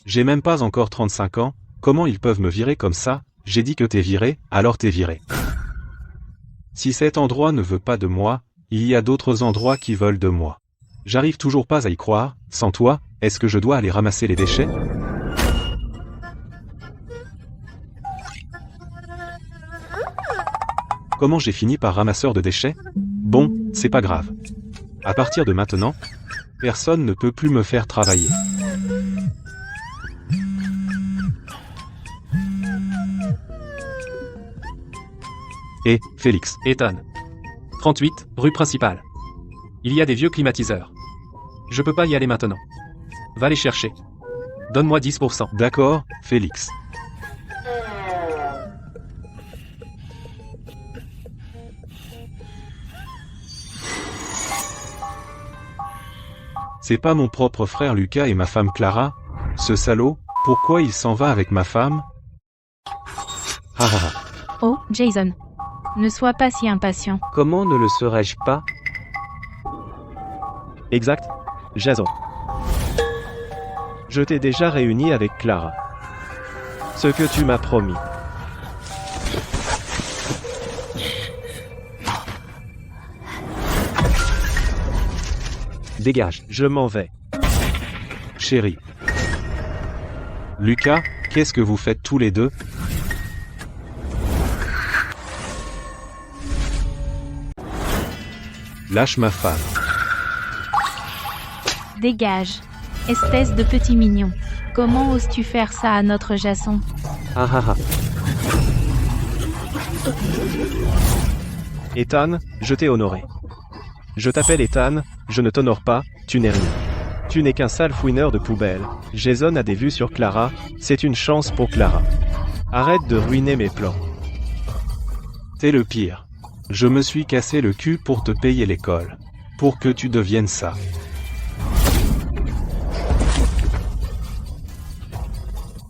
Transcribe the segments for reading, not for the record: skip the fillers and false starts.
J'ai même pas encore 35 ans, comment ils peuvent me virer comme ça? J'ai dit que t'es viré, alors t'es viré. Si cet endroit ne veut pas de moi, il y a d'autres endroits qui veulent de moi. J'arrive toujours pas à y croire, sans toi, est-ce que je dois aller ramasser les déchets? Comment j'ai fini par ramasseur de déchets? Bon, c'est pas grave. À partir de maintenant, personne ne peut plus me faire travailler. Et, Félix. Ethan. 38, rue principale. Il y a des vieux climatiseurs. Je peux pas y aller maintenant. Va les chercher. Donne-moi 10%. D'accord, Félix. C'est pas mon propre frère Lucas et ma femme Clara? Ce salaud, pourquoi il s'en va avec ma femme? Ah ah ah. Oh, Jason. Ne sois pas si impatient. Comment ne le serais-je pas? Exact, Jason. Je t'ai déjà réuni avec Clara. Ce que tu m'as promis. Dégage. Je m'en vais. Chérie. Lucas, qu'est-ce que vous faites tous les deux? Lâche ma femme. Dégage. Espèce de petit mignon. Comment oses-tu faire ça à notre Jason? Ah ah ah. Ethan, je t'ai honoré. Je t'appelle Ethan, je ne t'honore pas, tu n'es rien. Tu n'es qu'un sale fouineur de poubelle. Jason a des vues sur Clara, c'est une chance pour Clara. Arrête de ruiner mes plans. T'es le pire. Je me suis cassé le cul pour te payer l'école. Pour que tu deviennes ça.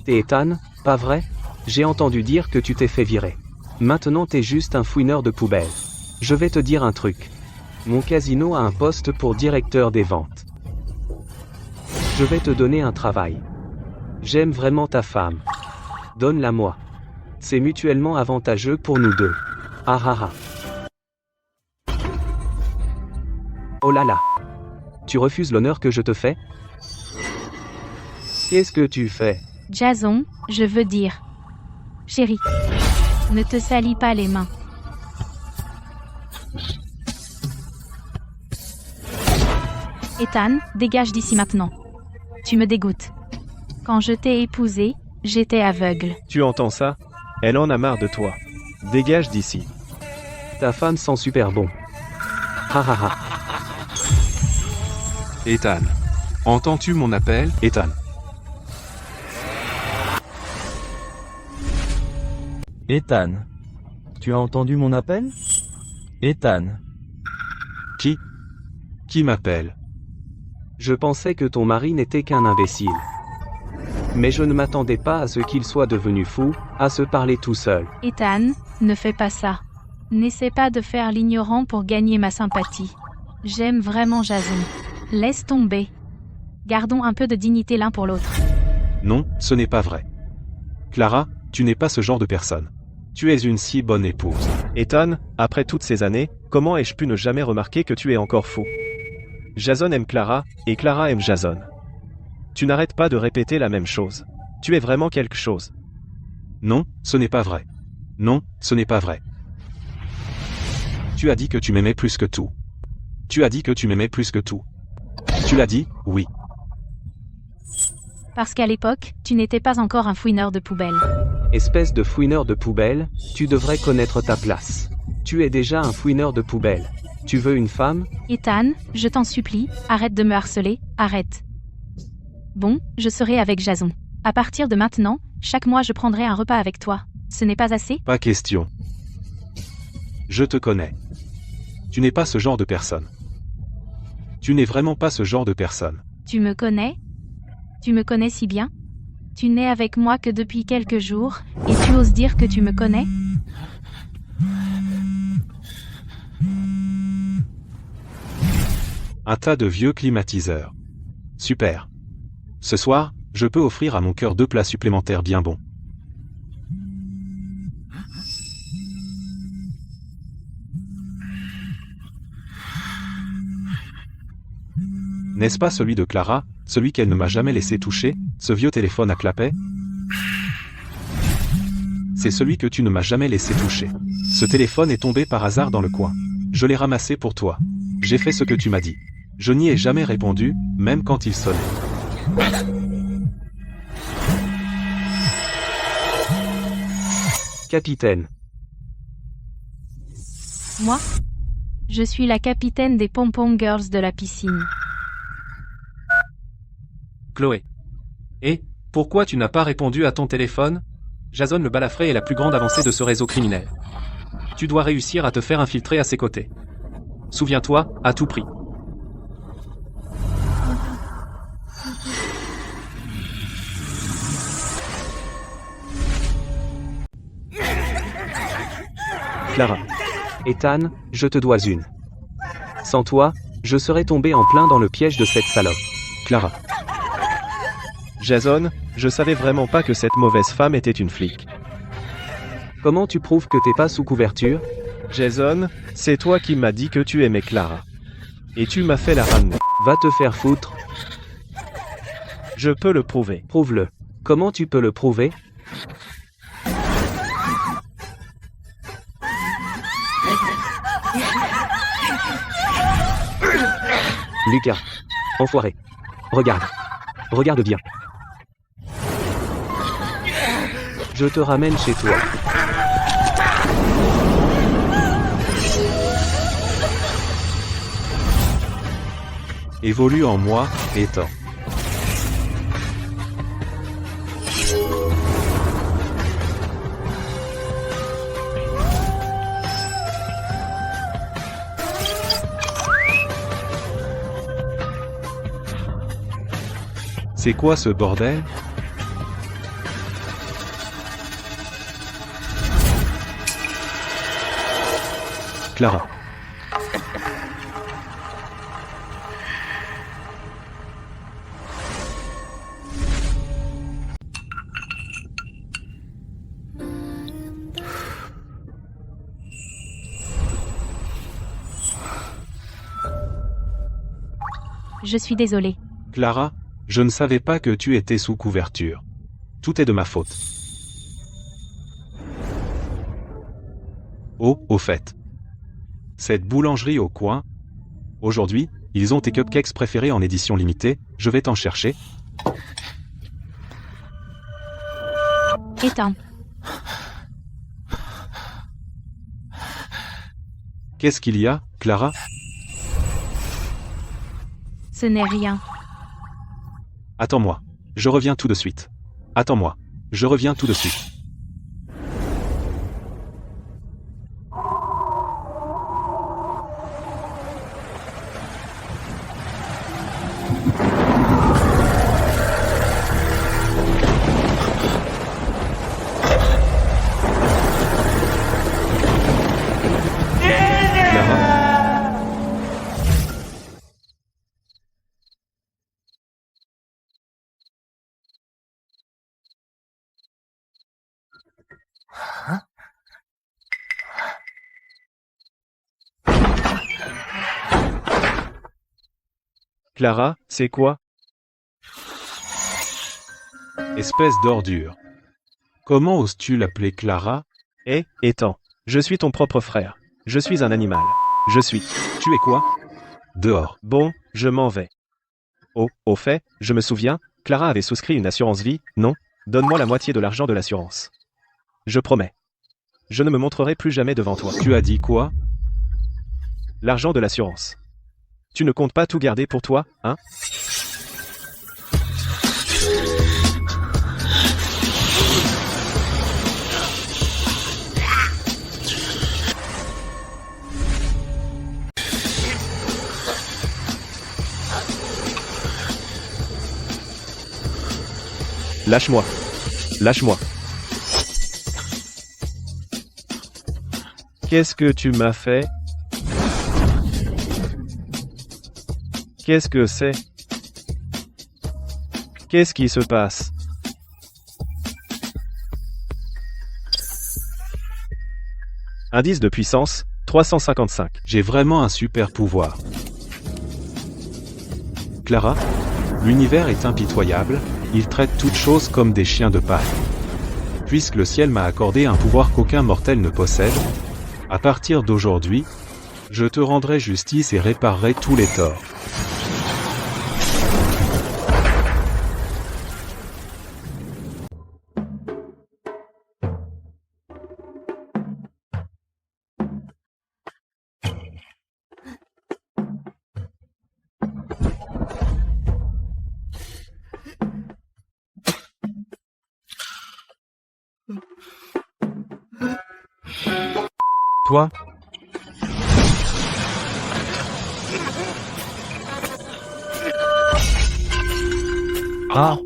T'es Ethan, pas vrai? J'ai entendu dire que tu t'es fait virer. Maintenant t'es juste un fouineur de poubelle. Je vais te dire un truc. Mon casino a un poste pour directeur des ventes. Je vais te donner un travail. J'aime vraiment ta femme. Donne-la moi. C'est mutuellement avantageux pour nous deux. Ah ah ah. Oh là là. Tu refuses l'honneur que je te fais? Qu'est-ce que tu fais? Jason, je veux dire. Chérie. Ne te salis pas les mains. Ethan, dégage d'ici maintenant. Tu me dégoûtes. Quand je t'ai épousé, j'étais aveugle. Tu entends ça? Elle en a marre de toi. Dégage d'ici. Ta femme sent super bon. Ha ha ha. Ethan. Entends-tu mon appel, Ethan? Ethan. Tu as entendu mon appel? Ethan. Qui m'appelle? Je pensais que ton mari n'était qu'un imbécile. Mais je ne m'attendais pas à ce qu'il soit devenu fou, à se parler tout seul. Ethan, ne fais pas ça. N'essaie pas de faire l'ignorant pour gagner ma sympathie. J'aime vraiment Jason. Laisse tomber. Gardons un peu de dignité l'un pour l'autre. Non, ce n'est pas vrai. Clara, tu n'es pas ce genre de personne. Tu es une si bonne épouse. Ethan, après toutes ces années, comment ai-je pu ne jamais remarquer que tu es encore fou? Jason aime Clara, et Clara aime Jason. Tu n'arrêtes pas de répéter la même chose. Tu es vraiment quelque chose. Non, ce n'est pas vrai. Non, ce n'est pas vrai. Tu as dit que tu m'aimais plus que tout. Tu as dit que tu m'aimais plus que tout. Tu l'as dit, oui. Parce qu'à l'époque, tu n'étais pas encore un fouineur de poubelle. Espèce de fouineur de poubelle, tu devrais connaître ta place. Tu es déjà un fouineur de poubelle. Tu veux une femme? Ethan, je t'en supplie, arrête de me harceler, arrête. Bon, je serai avec Jason. À partir de maintenant, chaque mois je prendrai un repas avec toi. Ce n'est pas assez? Pas question. Je te connais. Tu n'es pas ce genre de personne. Tu n'es vraiment pas ce genre de personne. Tu me connais? Tu me connais si bien? Tu n'es avec moi que depuis quelques jours, et tu oses dire que tu me connais? Un tas de vieux climatiseurs. Super. Ce soir, je peux offrir à mon cœur 2 plats supplémentaires bien bons. N'est-ce pas celui de Clara, celui qu'elle ne m'a jamais laissé toucher, ce vieux téléphone à clapet? C'est celui que tu ne m'as jamais laissé toucher. Ce téléphone est tombé par hasard dans le coin. Je l'ai ramassé pour toi. J'ai fait ce que tu m'as dit. Je n'y ai jamais répondu, même quand il sonnait. Capitaine. Moi? Je suis la capitaine des Pom-Pom Girls de la piscine. Chloé. Et, pourquoi tu n'as pas répondu à ton téléphone? Jason le balafré est la plus grande avancée de ce réseau criminel. Tu dois réussir à te faire infiltrer à ses côtés. Souviens-toi, à tout prix. Clara. Ethan, je te dois une. Sans toi, je serais tombé en plein dans le piège de cette salope. Clara. Jason, je savais vraiment pas que cette mauvaise femme était une flic. Comment tu prouves que t'es pas sous couverture? Jason, c'est toi qui m'as dit que tu aimais Clara. Et tu m'as fait la ramener. Va te faire foutre. Je peux le prouver. Prouve-le. Comment tu peux le prouver? Lucas. Enfoiré. Regarde. Regarde bien. Je te ramène chez toi. Évolue en moi, Ethan. C'est quoi ce bordel? Clara. Je suis désolée. Clara, je ne savais pas que tu étais sous couverture. Tout est de ma faute. Oh, au fait. Cette boulangerie au coin. Aujourd'hui, ils ont tes cupcakes préférés en édition limitée, je vais t'en chercher. Ethan. Qu'est-ce qu'il y a, Clara? Ce n'est rien. Attends-moi. Je reviens tout de suite. Attends-moi. Je reviens tout de suite. Clara, c'est quoi? Espèce d'ordure. Comment oses-tu l'appeler Clara? Eh, Ethan. Je suis ton propre frère. Je suis un animal. Je suis. Tu es quoi? Dehors. Bon, je m'en vais. Oh, au fait, je me souviens, Clara avait souscrit une assurance vie, non? Donne-moi la moitié de l'argent de l'assurance. Je promets. Je ne me montrerai plus jamais devant toi. Tu as dit quoi? L'argent de l'assurance. Tu ne comptes pas tout garder pour toi, hein? Lâche-moi. Lâche-moi. Qu'est-ce que tu m'as fait? Qu'est-ce que c'est? Qu'est-ce qui se passe? Indice de puissance, 355. J'ai vraiment un super pouvoir. Clara, l'univers est impitoyable, il traite toutes choses comme des chiens de paille. Puisque le ciel m'a accordé un pouvoir qu'aucun mortel ne possède, à partir d'aujourd'hui, je te rendrai justice et réparerai tous les torts. Toi? Ah!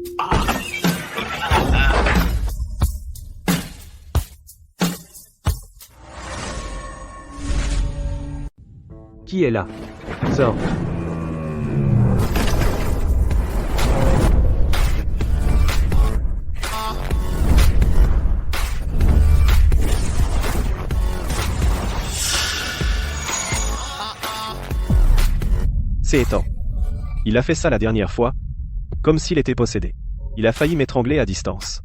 Qui est là? Zord. C'est étant. Il a fait ça la dernière fois, comme s'il était possédé. Il a failli m'étrangler à distance.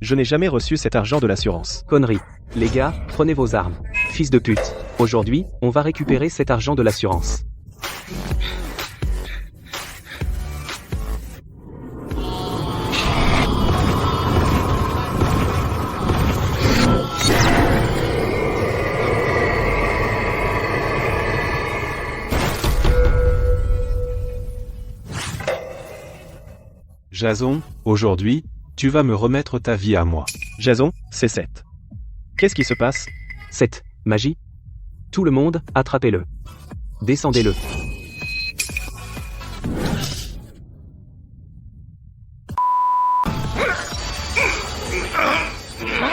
Je n'ai jamais reçu cet argent de l'assurance. Connerie. Les gars, prenez vos armes. Fils de pute. Aujourd'hui, on va récupérer cet argent de l'assurance. Jason, aujourd'hui, tu vas me remettre ta vie à moi. Jason, c'est 7. Qu'est-ce qui se passe? 7. Magie. Tout le monde, attrapez-le. Descendez-le.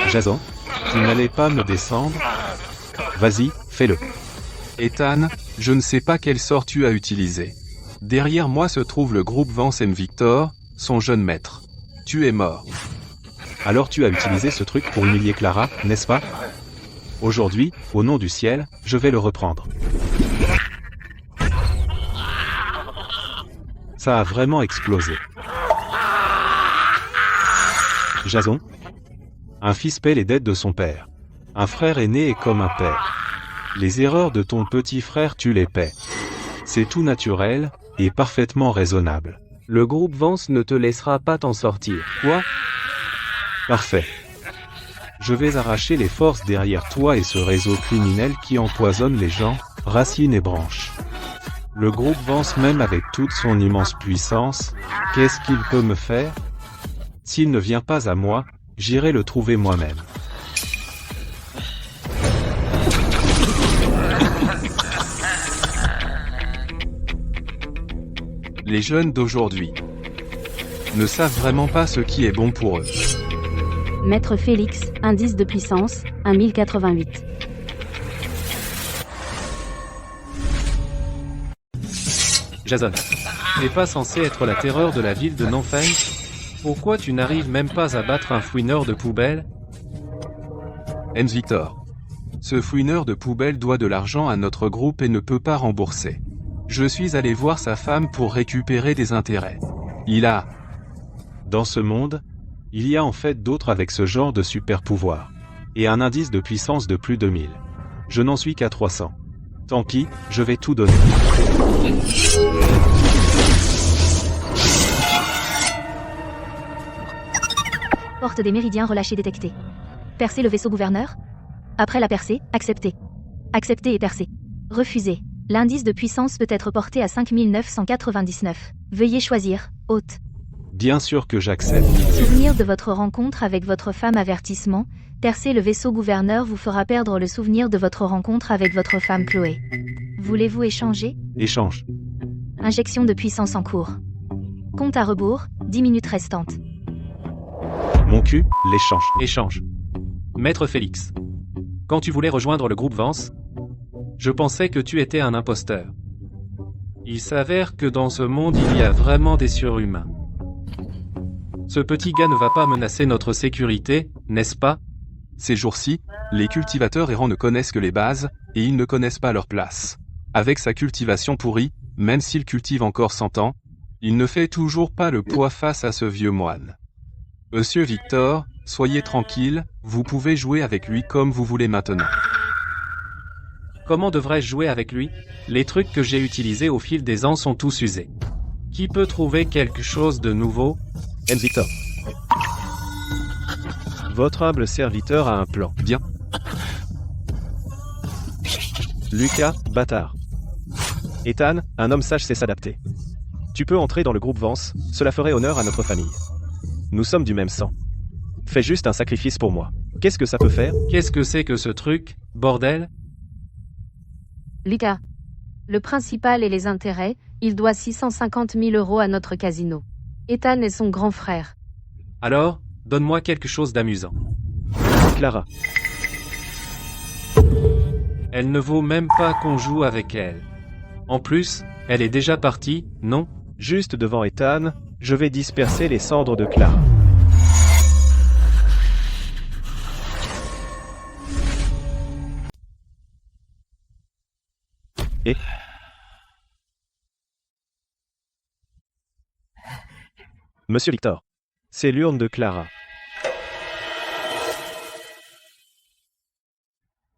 Jason, tu n'allais pas me descendre? Vas-y, fais-le. Ethan, je ne sais pas quel sort tu as utilisé. Derrière moi se trouve le groupe Vance M. Victor, son jeune maître. Tu es mort. Alors tu as utilisé ce truc pour humilier Clara, n'est-ce pas? Aujourd'hui, au nom du ciel, je vais le reprendre. Ça a vraiment explosé. Jason, un fils paie les dettes de son père. Un frère aîné est comme un père. Les erreurs de ton petit frère tu les paies. C'est tout naturel, et parfaitement raisonnable. Le groupe Vance ne te laissera pas t'en sortir. Quoi? Parfait. Je vais arracher les forces derrière toi et ce réseau criminel qui empoisonne les gens, racines et branches. Le groupe Vance même avec toute son immense puissance, qu'est-ce qu'il peut me faire? S'il ne vient pas à moi, j'irai le trouver moi-même. Les jeunes d'aujourd'hui ne savent vraiment pas ce qui est bon pour eux. Maître Félix, indice de puissance, 1088. Jason, t'es pas censé être la terreur de la ville de Nanfen? Pourquoi tu n'arrives même pas à battre un fouineur de poubelle? M. Victor. Ce fouineur de poubelle doit de l'argent à notre groupe et ne peut pas rembourser. Je suis allé voir sa femme pour récupérer des intérêts. Il a... Dans ce monde, il y a en fait d'autres avec ce genre de super pouvoir. Et un indice de puissance de plus de 1000. Je n'en suis qu'à 300. Tant pis, je vais tout donner. Porte des méridiens relâchés détectée. Percer le vaisseau gouverneur. Après la percée, accepter. Accepter et percer. Refuser. L'indice de puissance peut être porté à 5999. Veuillez choisir, hôte. Bien sûr que j'accepte. Souvenir de votre rencontre avec votre femme. Avertissement. Percer le vaisseau gouverneur vous fera perdre le souvenir de votre rencontre avec votre femme Chloé. Voulez-vous échanger? Échange. Injection de puissance en cours. Compte à rebours, 10 minutes restantes. Mon cul, l'échange. Échange. Maître Félix. Quand tu voulais rejoindre le groupe Vance, je pensais que tu étais un imposteur. Il s'avère que dans ce monde il y a vraiment des surhumains. Ce petit gars ne va pas menacer notre sécurité, n'est-ce pas? Ces jours-ci, les cultivateurs errants ne connaissent que les bases, et ils ne connaissent pas leur place. Avec sa cultivation pourrie, même s'il cultive encore 100 ans, il ne fait toujours pas le poids face à ce vieux moine. Monsieur Victor, soyez tranquille, vous pouvez jouer avec lui comme vous voulez maintenant. Comment devrais-je jouer avec lui? Les trucs que j'ai utilisés au fil des ans sont tous usés. Qui peut trouver quelque chose de nouveau? N. Victor. Votre humble serviteur a un plan. Bien. Lucas, bâtard. Ethan, un homme sage sait s'adapter. Tu peux entrer dans le groupe Vance, cela ferait honneur à notre famille. Nous sommes du même sang. Fais juste un sacrifice pour moi. Qu'est-ce que ça peut faire? Qu'est-ce que c'est que ce truc, bordel? Lucas. Le principal et les intérêts, il doit 650 000 € à notre casino. Ethan est son grand frère. Alors, donne-moi quelque chose d'amusant. Clara. Elle ne vaut même pas qu'on joue avec elle. En plus, elle est déjà partie, non? Juste devant Ethan, je vais disperser les cendres de Clara. Et... Monsieur Victor. C'est l'urne de Clara.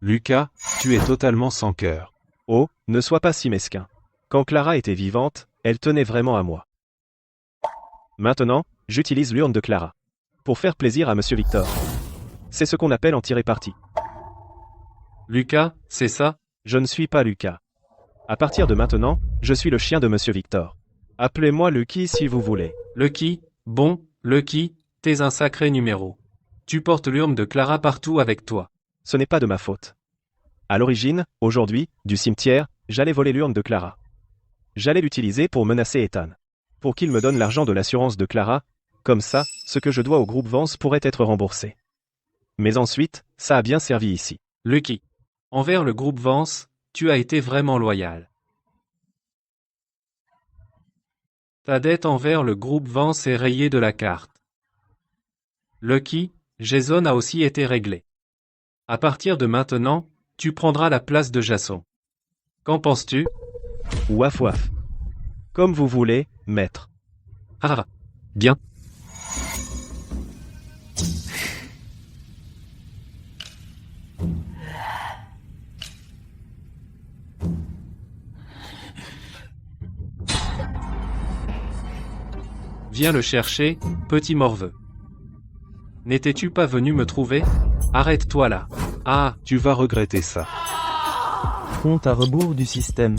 Lucas, tu es totalement sans cœur. Oh, ne sois pas si mesquin. Quand Clara était vivante, elle tenait vraiment à moi. Maintenant, j'utilise l'urne de Clara. Pour faire plaisir à Monsieur Victor. C'est ce qu'on appelle en tirer parti. Lucas, c'est ça? Je ne suis pas Lucas. À partir de maintenant, je suis le chien de Monsieur Victor. Appelez-moi Lucky si vous voulez. Lucky, bon, Lucky, t'es un sacré numéro. Tu portes l'urne de Clara partout avec toi. Ce n'est pas de ma faute. À l'origine, aujourd'hui, du cimetière, j'allais voler l'urne de Clara. J'allais l'utiliser pour menacer Ethan. Pour qu'il me donne l'argent de l'assurance de Clara, comme ça, ce que je dois au groupe Vance pourrait être remboursé. Mais ensuite, ça a bien servi ici. Lucky. Envers le groupe Vance, tu as été vraiment loyal. Ta dette envers le groupe Vance est rayée de la carte. Lucky, Jason a aussi été réglé. À partir de maintenant, tu prendras la place de Jason. Qu'en penses-tu? Waf waf. Comme vous voulez, maître. Ah, bien. Viens le chercher, petit morveux. N'étais-tu pas venu me trouver? Arrête-toi là. Ah, Tu vas regretter ça. Compte à rebours du système.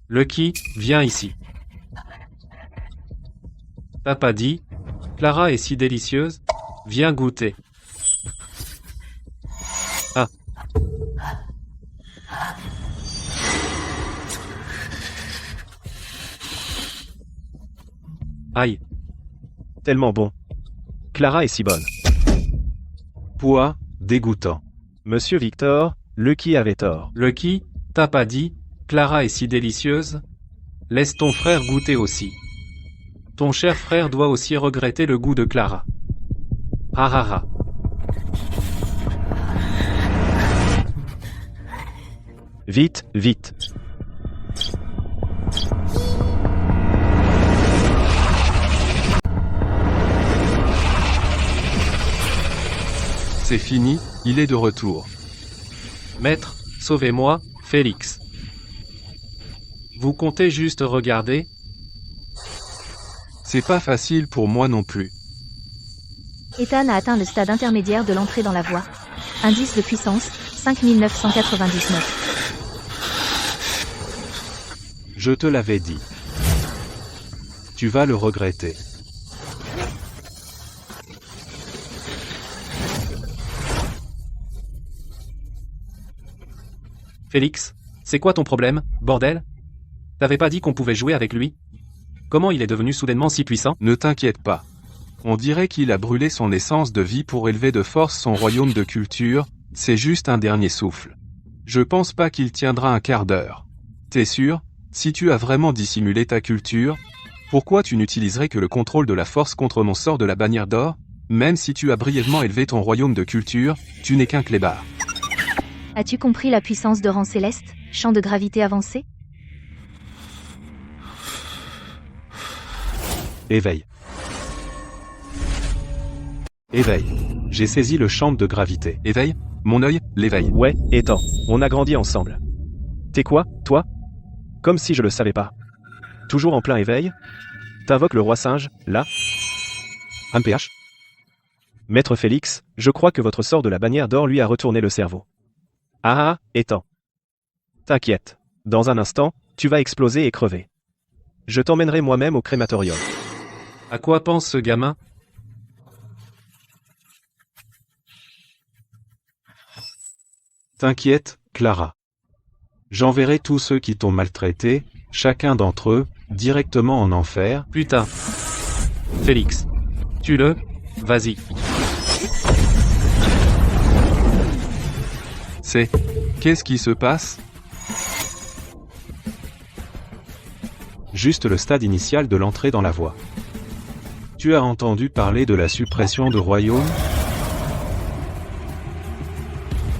Lucky, viens ici. T'as pas dit? Clara est si délicieuse. Viens goûter. Ah. Aïe. Tellement bon. Clara est si bonne. Poids, dégoûtant. Monsieur Victor, Lucky avait tort. Lucky, t'as pas dit? Clara est si délicieuse. Laisse ton frère goûter aussi. Ton cher frère doit aussi regretter le goût de Clara. Ah ah ah. Vite, vite. C'est fini, il est de retour. Maître, sauvez-moi, Félix. Vous comptez juste regarder? C'est pas facile pour moi non plus. Ethan a atteint le stade intermédiaire de l'entrée dans la voie. Indice de puissance, 5999. Je te l'avais dit. Tu vas le regretter. Félix, c'est quoi ton problème, bordel? T'avais pas dit qu'on pouvait jouer avec lui? Comment il est devenu soudainement si puissant? Ne t'inquiète pas. On dirait qu'il a brûlé son essence de vie pour élever de force son royaume de culture, c'est juste un dernier souffle. Je pense pas qu'il tiendra un quart d'heure. T'es sûr? Si tu as vraiment dissimulé ta culture, pourquoi tu n'utiliserais que le contrôle de la force contre mon sort de la bannière d'or? Même si tu as brièvement élevé ton royaume de culture, tu n'es qu'un clébard. As-tu compris la puissance de rang céleste, champ de gravité avancé? Éveil. Éveil. J'ai saisi le champ de gravité. Éveil? Mon œil, l'éveil. Ouais, Ethan, on a grandi ensemble. T'es quoi, toi? Comme si je le savais pas. Toujours en plein éveil? T'invoques le roi singe, là? MPH. Maître Félix, je crois que votre sort de la bannière d'or lui a retourné le cerveau. Ah, Ethan. T'inquiète. Dans un instant, tu vas exploser et crever. Je t'emmènerai moi-même au crématorium. À quoi pense ce gamin? T'inquiète, Clara. J'enverrai tous ceux qui t'ont maltraité, chacun d'entre eux, directement en enfer. Putain. Félix. Tue-le. Vas-y. Qu'est-ce qui se passe? Juste le stade initial de l'entrée dans la voie. Tu as entendu parler de la suppression de royaume?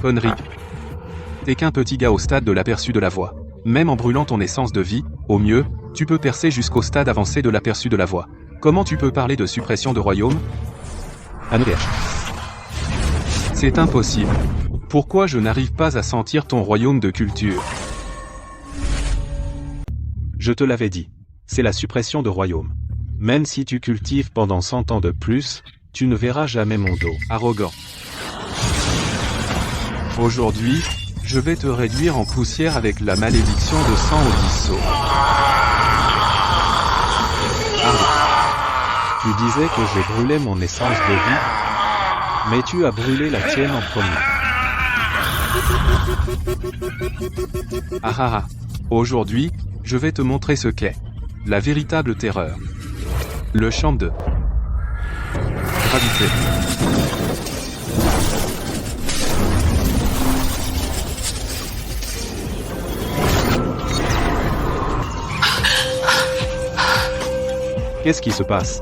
Connerie. T'es qu'un petit gars au stade de l'aperçu de la voie. Même en brûlant ton essence de vie, au mieux, tu peux percer jusqu'au stade avancé de l'aperçu de la voie. Comment tu peux parler de suppression de royaume? MPH. C'est impossible. Pourquoi je n'arrive pas à sentir ton royaume de culture? Je te l'avais dit. C'est la suppression de royaume. Même si tu cultives pendant 100 ans de plus, tu ne verras jamais mon dos. Arrogant. Aujourd'hui, je vais te réduire en poussière avec la malédiction de sang au disseau. Tu disais que j'ai brûlé mon essence de vie, mais tu as brûlé la tienne en premier. Aujourd'hui, je vais te montrer ce qu'est la véritable terreur. Le champ de gravité. Qu'est-ce qui se passe?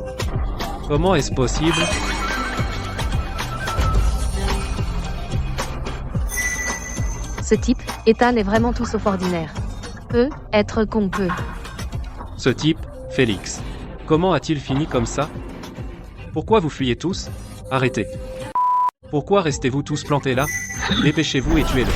Comment est-ce possible? Ce type, Ethan est vraiment tout sauf ordinaire. Peut être qu'on peut. Ce type, Félix. Comment a-t-il fini comme ça? Pourquoi vous fuyez tous? Arrêtez. Pourquoi restez-vous tous plantés là? Dépêchez-vous et tuez-le.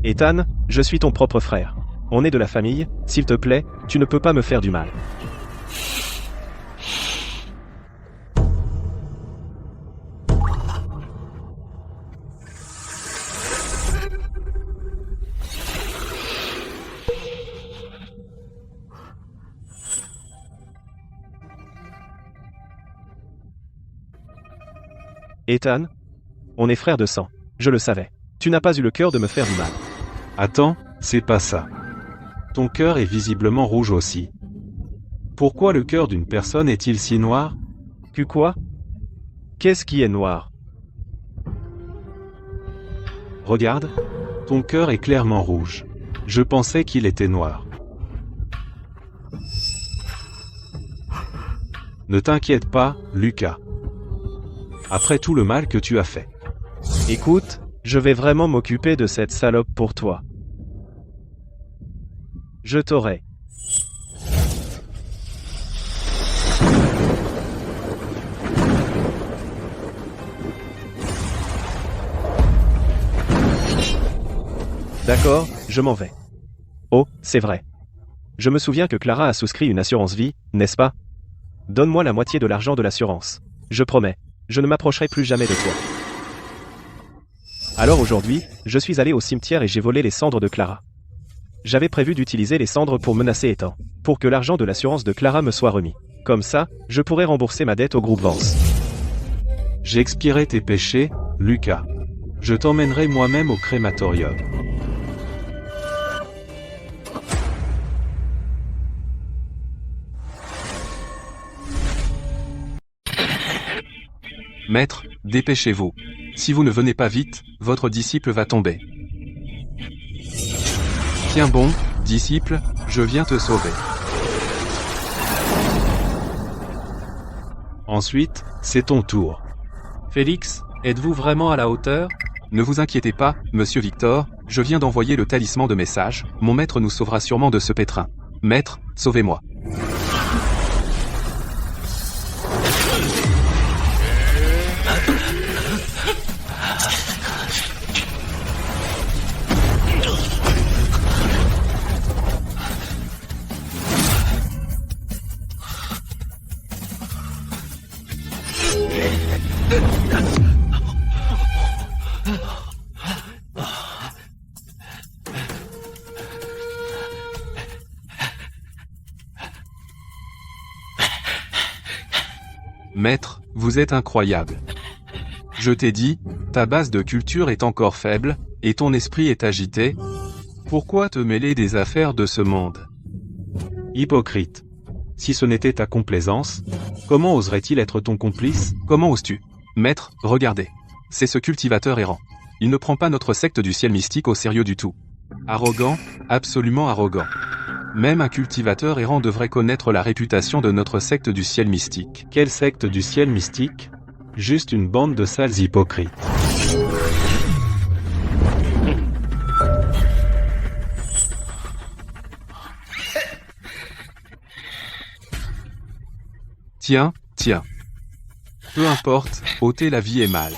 Ethan, je suis ton propre frère. On est de la famille, s'il te plaît, tu ne peux pas me faire du mal. Ethan, on est frères de sang. Je le savais. Tu n'as pas eu le cœur de me faire du mal. Attends, c'est pas ça. Ton cœur est visiblement rouge aussi. Pourquoi le cœur d'une personne est-il si noir? Que quoi? Qu'est-ce qui est noir? Regarde. Ton cœur est clairement rouge. Je pensais qu'il était noir. Ne t'inquiète pas, Lucas. Après tout le mal que tu as fait. Écoute, je vais vraiment m'occuper de cette salope pour toi. Je t'aurai. D'accord, je m'en vais. Oh, c'est vrai. Je me souviens que Clara a souscrit une assurance vie, n'est-ce pas? Donne-moi la moitié de l'argent de l'assurance. Je promets, je ne m'approcherai plus jamais de toi. Alors aujourd'hui, je suis allé au cimetière et j'ai volé les cendres de Clara. J'avais prévu d'utiliser les cendres pour menacer Ethan, pour que l'argent de l'assurance de Clara me soit remis. Comme ça, je pourrais rembourser ma dette au groupe Vance. J'ai expiré tes péchés, Lucas. Je t'emmènerai moi-même au crématorium. Maître, dépêchez-vous. Si vous ne venez pas vite, votre disciple va tomber. Tiens bon, disciple, je viens te sauver. Ensuite, c'est ton tour. Félix, êtes-vous vraiment à la hauteur? Ne vous inquiétez pas, monsieur Victor, je viens d'envoyer le talisman de message, mon maître nous sauvera sûrement de ce pétrin. Maître, sauvez-moi. Maître, vous êtes incroyable. Je t'ai dit, ta base de culture est encore faible, et ton esprit est agité. Pourquoi te mêler des affaires de ce monde? Hypocrite. Si ce n'était ta complaisance, comment oserait-il être ton complice? Comment oses-tu? Maître, regardez. C'est ce cultivateur errant. Il ne prend pas notre secte du ciel mystique au sérieux du tout. Arrogant, absolument arrogant. Même un cultivateur errant devrait connaître la réputation de notre secte du ciel mystique. Quelle secte du ciel mystique? Juste une bande de sales hypocrites. Tiens, tiens. Peu importe, ôter la vie est mal.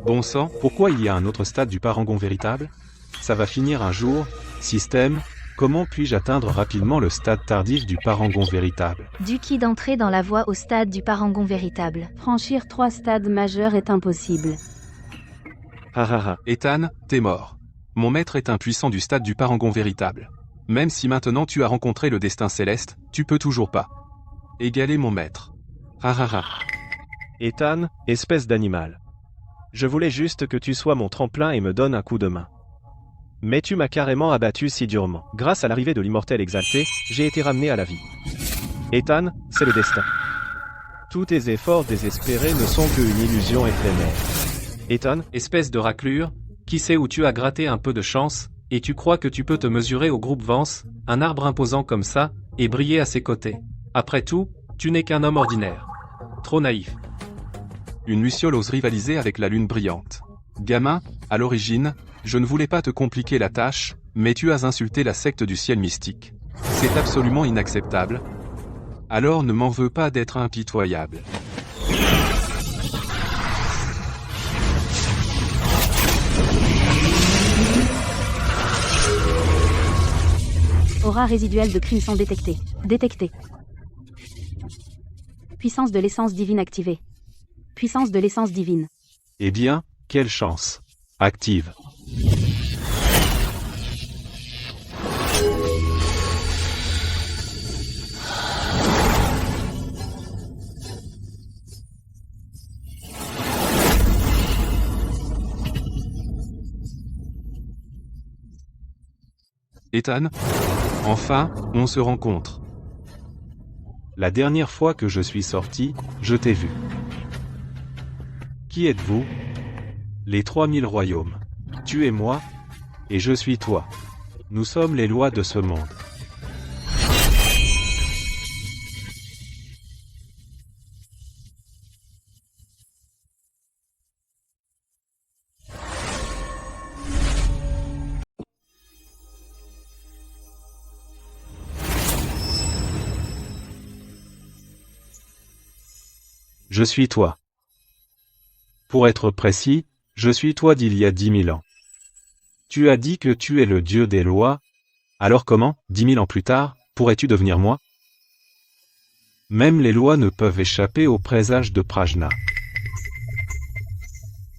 Bon sang, pourquoi il y a un autre stade du parangon véritable? Ça va finir un jour. Système, comment puis-je atteindre rapidement le stade tardif du parangon véritable? Du qui d'entrer dans la voie au stade du parangon véritable. Franchir 3 stades majeurs est impossible. Ethan, t'es mort. Mon maître est un puissant du stade du parangon véritable. Même si maintenant tu as rencontré le destin céleste, tu peux toujours pas égaler mon maître. Ethan, espèce d'animal. Je voulais juste que tu sois mon tremplin et me donnes un coup de main. Mais tu m'as carrément abattu si durement. Grâce à l'arrivée de l'immortel exalté, j'ai été ramené à la vie. Ethan, c'est le destin. Tous tes efforts désespérés ne sont qu'une illusion éphémère. Ethan, Espèce de raclure, qui sait où tu as gratté un peu de chance, et tu crois que tu peux te mesurer au groupe Vance, un arbre imposant comme ça, et briller à ses côtés. Après tout, tu n'es qu'un homme ordinaire. Trop naïf. Une luciole ose rivaliser avec la lune brillante. Gamin, à l'origine, je ne voulais pas te compliquer la tâche, mais tu as insulté la secte du ciel mystique. C'est absolument inacceptable. Alors ne m'en veux pas d'être impitoyable. Aura résiduelle de crimson détectée. Détectée. Puissance de l'essence divine activée. Puissance de l'essence divine. Eh bien, quelle chance. Active. Ethan, enfin, on se rencontre. La dernière fois que je suis sorti, je t'ai vu. Qui êtes-vous? Les 3000 royaumes. Tu es moi, et je suis toi. Nous sommes les lois de ce monde. Je suis toi. Pour être précis, je suis toi d'il y a 10 000 ans. Tu as dit que tu es le dieu des lois, alors comment, 10 000 ans plus tard, pourrais-tu devenir moi? Même les lois ne peuvent échapper au présage de Prajna.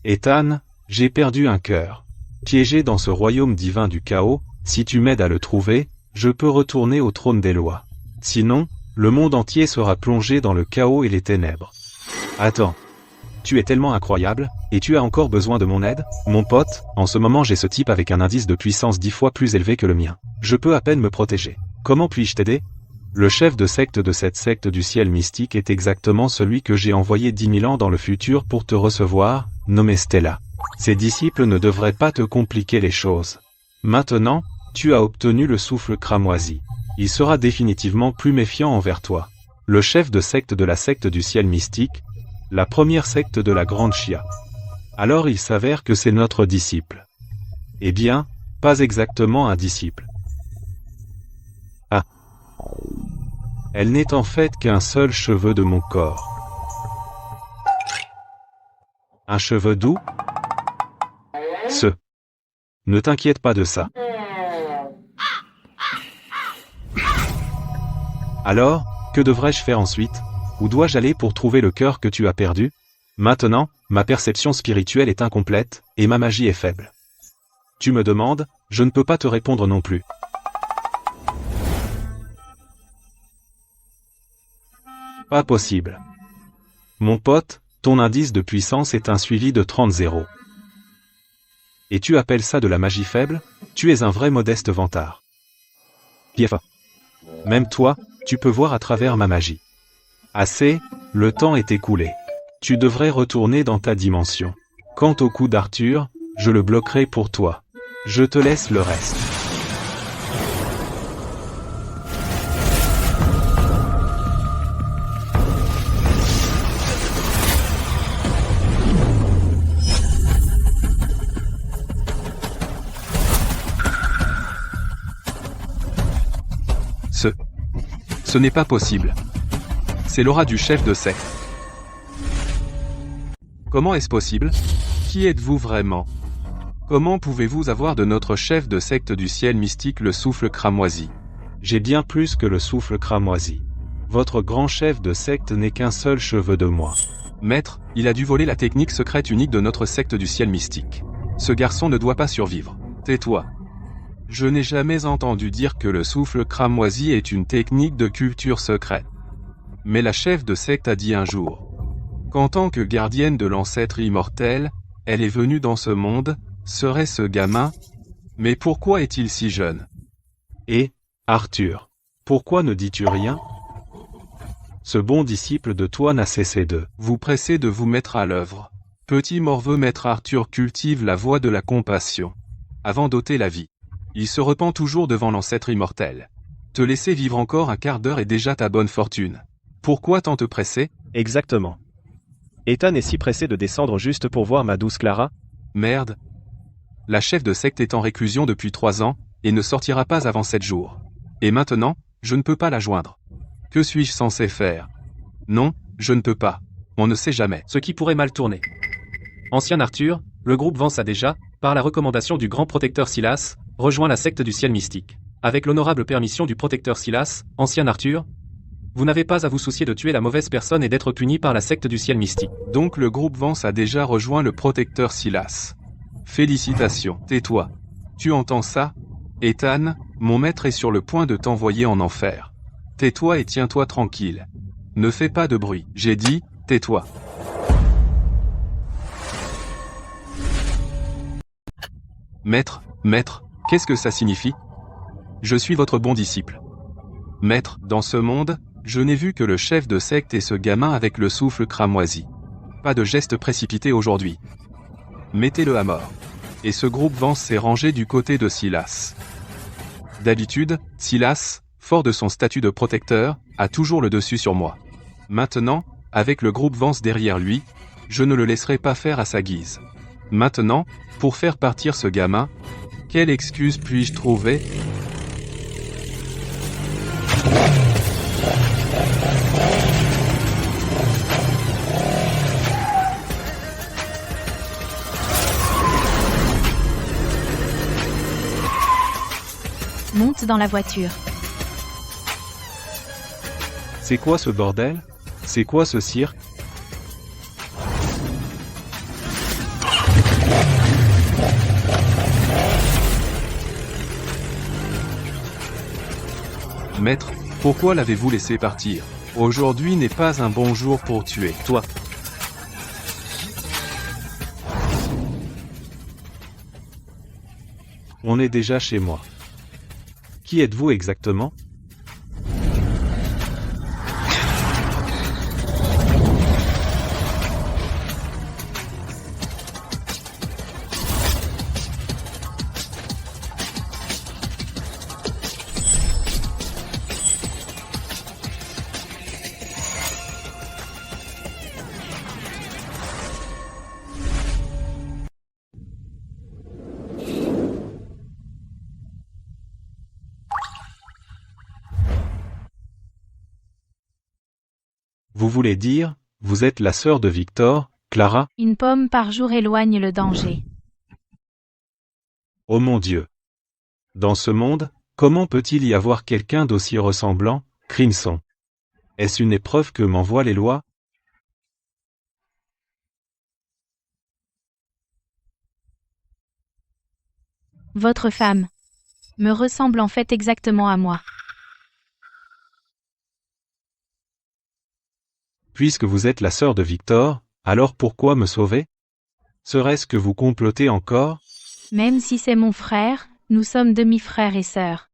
Ethan, j'ai perdu un cœur. Piégé dans ce royaume divin du chaos, si tu m'aides à le trouver, je peux retourner au trône des lois. Sinon, le monde entier sera plongé dans le chaos et les ténèbres. Attends. Tu es tellement incroyable, et tu as encore besoin de mon aide? Mon pote, en ce moment j'ai ce type avec un indice de puissance 10 fois plus élevé que le mien. Je peux à peine me protéger. Comment puis-je t'aider? Le chef de secte de cette secte du ciel mystique est exactement celui que j'ai envoyé 10 000 ans dans le futur pour te recevoir, nommé Stella. Ses disciples ne devraient pas te compliquer les choses. Maintenant, tu as obtenu le souffle cramoisi. Il sera définitivement plus méfiant envers toi. Le chef de secte de la secte du ciel mystique, la première secte de la Grande Chia. Alors il s'avère que c'est notre disciple. Eh bien, pas exactement un disciple. Ah. Elle n'est en fait qu'un seul cheveu de mon corps. Un cheveu doux? Ne t'inquiète pas de ça. Alors, que devrais-je faire ensuite? Où dois-je aller pour trouver le cœur que tu as perdu? Maintenant, ma perception spirituelle est incomplète, et ma magie est faible. Tu me demandes, je ne peux pas te répondre non plus. Pas possible. Mon pote, ton indice de puissance est un suivi de 30 zéros. Et tu appelles ça de la magie faible? Tu es un vrai modeste vantard. Piefa. Même toi, tu peux voir à travers ma magie. Assez, le temps est écoulé. Tu devrais retourner dans ta dimension. Quant au coup d'Arthur, je le bloquerai pour toi. Je te laisse le reste. Ce n'est pas possible. C'est l'aura du chef de secte. Comment est-ce possible? Qui êtes-vous vraiment? Comment pouvez-vous avoir de notre chef de secte du ciel mystique le souffle cramoisi? J'ai bien plus que le souffle cramoisi. Votre grand chef de secte n'est qu'un seul cheveu de moi. Maître, il a dû voler la technique secrète unique de notre secte du ciel mystique. Ce garçon ne doit pas survivre. Tais-toi. Je n'ai jamais entendu dire que le souffle cramoisi est une technique de culture secrète. Mais la chef de secte a dit un jour qu'en tant que gardienne de l'ancêtre immortel, elle est venue dans ce monde, serait ce gamin? Mais pourquoi est-il si jeune? Et, Arthur, pourquoi ne dis-tu rien? Ce bon disciple de toi n'a cessé de vous presser de vous mettre à l'œuvre. Petit morveux maître Arthur cultive la voie de la compassion. Avant d'ôter la vie. Il se repent toujours devant l'ancêtre immortel. Te laisser vivre encore un quart d'heure est déjà ta bonne fortune. Pourquoi tant te presser? Exactement. Ethan est si pressé de descendre juste pour voir ma douce Clara? Merde. La chef de secte est en réclusion depuis 3 ans, et ne sortira pas avant 7 jours. Et maintenant, je ne peux pas la joindre. Que suis-je censé faire? Non, je ne peux pas. On ne sait jamais. Ce qui pourrait mal tourner. Ancien Arthur, le groupe Vance a déjà, par la recommandation du grand protecteur Silas, rejoint la secte du ciel mystique. Avec l'honorable permission du protecteur Silas, ancien Arthur, vous n'avez pas à vous soucier de tuer la mauvaise personne et d'être puni par la secte du ciel mystique. Donc le groupe Vance a déjà rejoint le protecteur Silas. Félicitations. Tais-toi. Tu entends ça? Ethan, mon maître est sur le point de t'envoyer en enfer. Tais-toi et tiens-toi tranquille. Ne fais pas de bruit. J'ai dit, tais-toi. Maître, qu'est-ce que ça signifie? Je suis votre bon disciple. Maître, dans ce monde, je n'ai vu que le chef de secte et ce gamin avec le souffle cramoisi. Pas de geste précipité aujourd'hui. Mettez-le à mort. Et ce groupe Vance s'est rangé du côté de Silas. D'habitude, Silas, fort de son statut de protecteur, a toujours le dessus sur moi. Maintenant, avec le groupe Vance derrière lui, je ne le laisserai pas faire à sa guise. Maintenant, pour faire partir ce gamin, quelle excuse puis-je trouver? Monte dans la voiture. C'est quoi ce bordel? C'est quoi ce cirque? Maître, pourquoi l'avez-vous laissé partir? Aujourd'hui n'est pas un bon jour pour tuer, toi. On est déjà chez moi. Qui êtes-vous exactement? Vous voulez dire, vous êtes la sœur de Victor, Clara? Une pomme par jour éloigne le danger. Oh mon Dieu! Dans ce monde, comment peut-il y avoir quelqu'un d'aussi ressemblant, Crimson? Est-ce une épreuve que m'envoient les lois? Votre femme me ressemble en fait exactement à moi. Puisque vous êtes la sœur de Victor, alors pourquoi me sauver? Serait-ce que vous complotez encore? Même si c'est mon frère, nous sommes demi-frères et sœurs.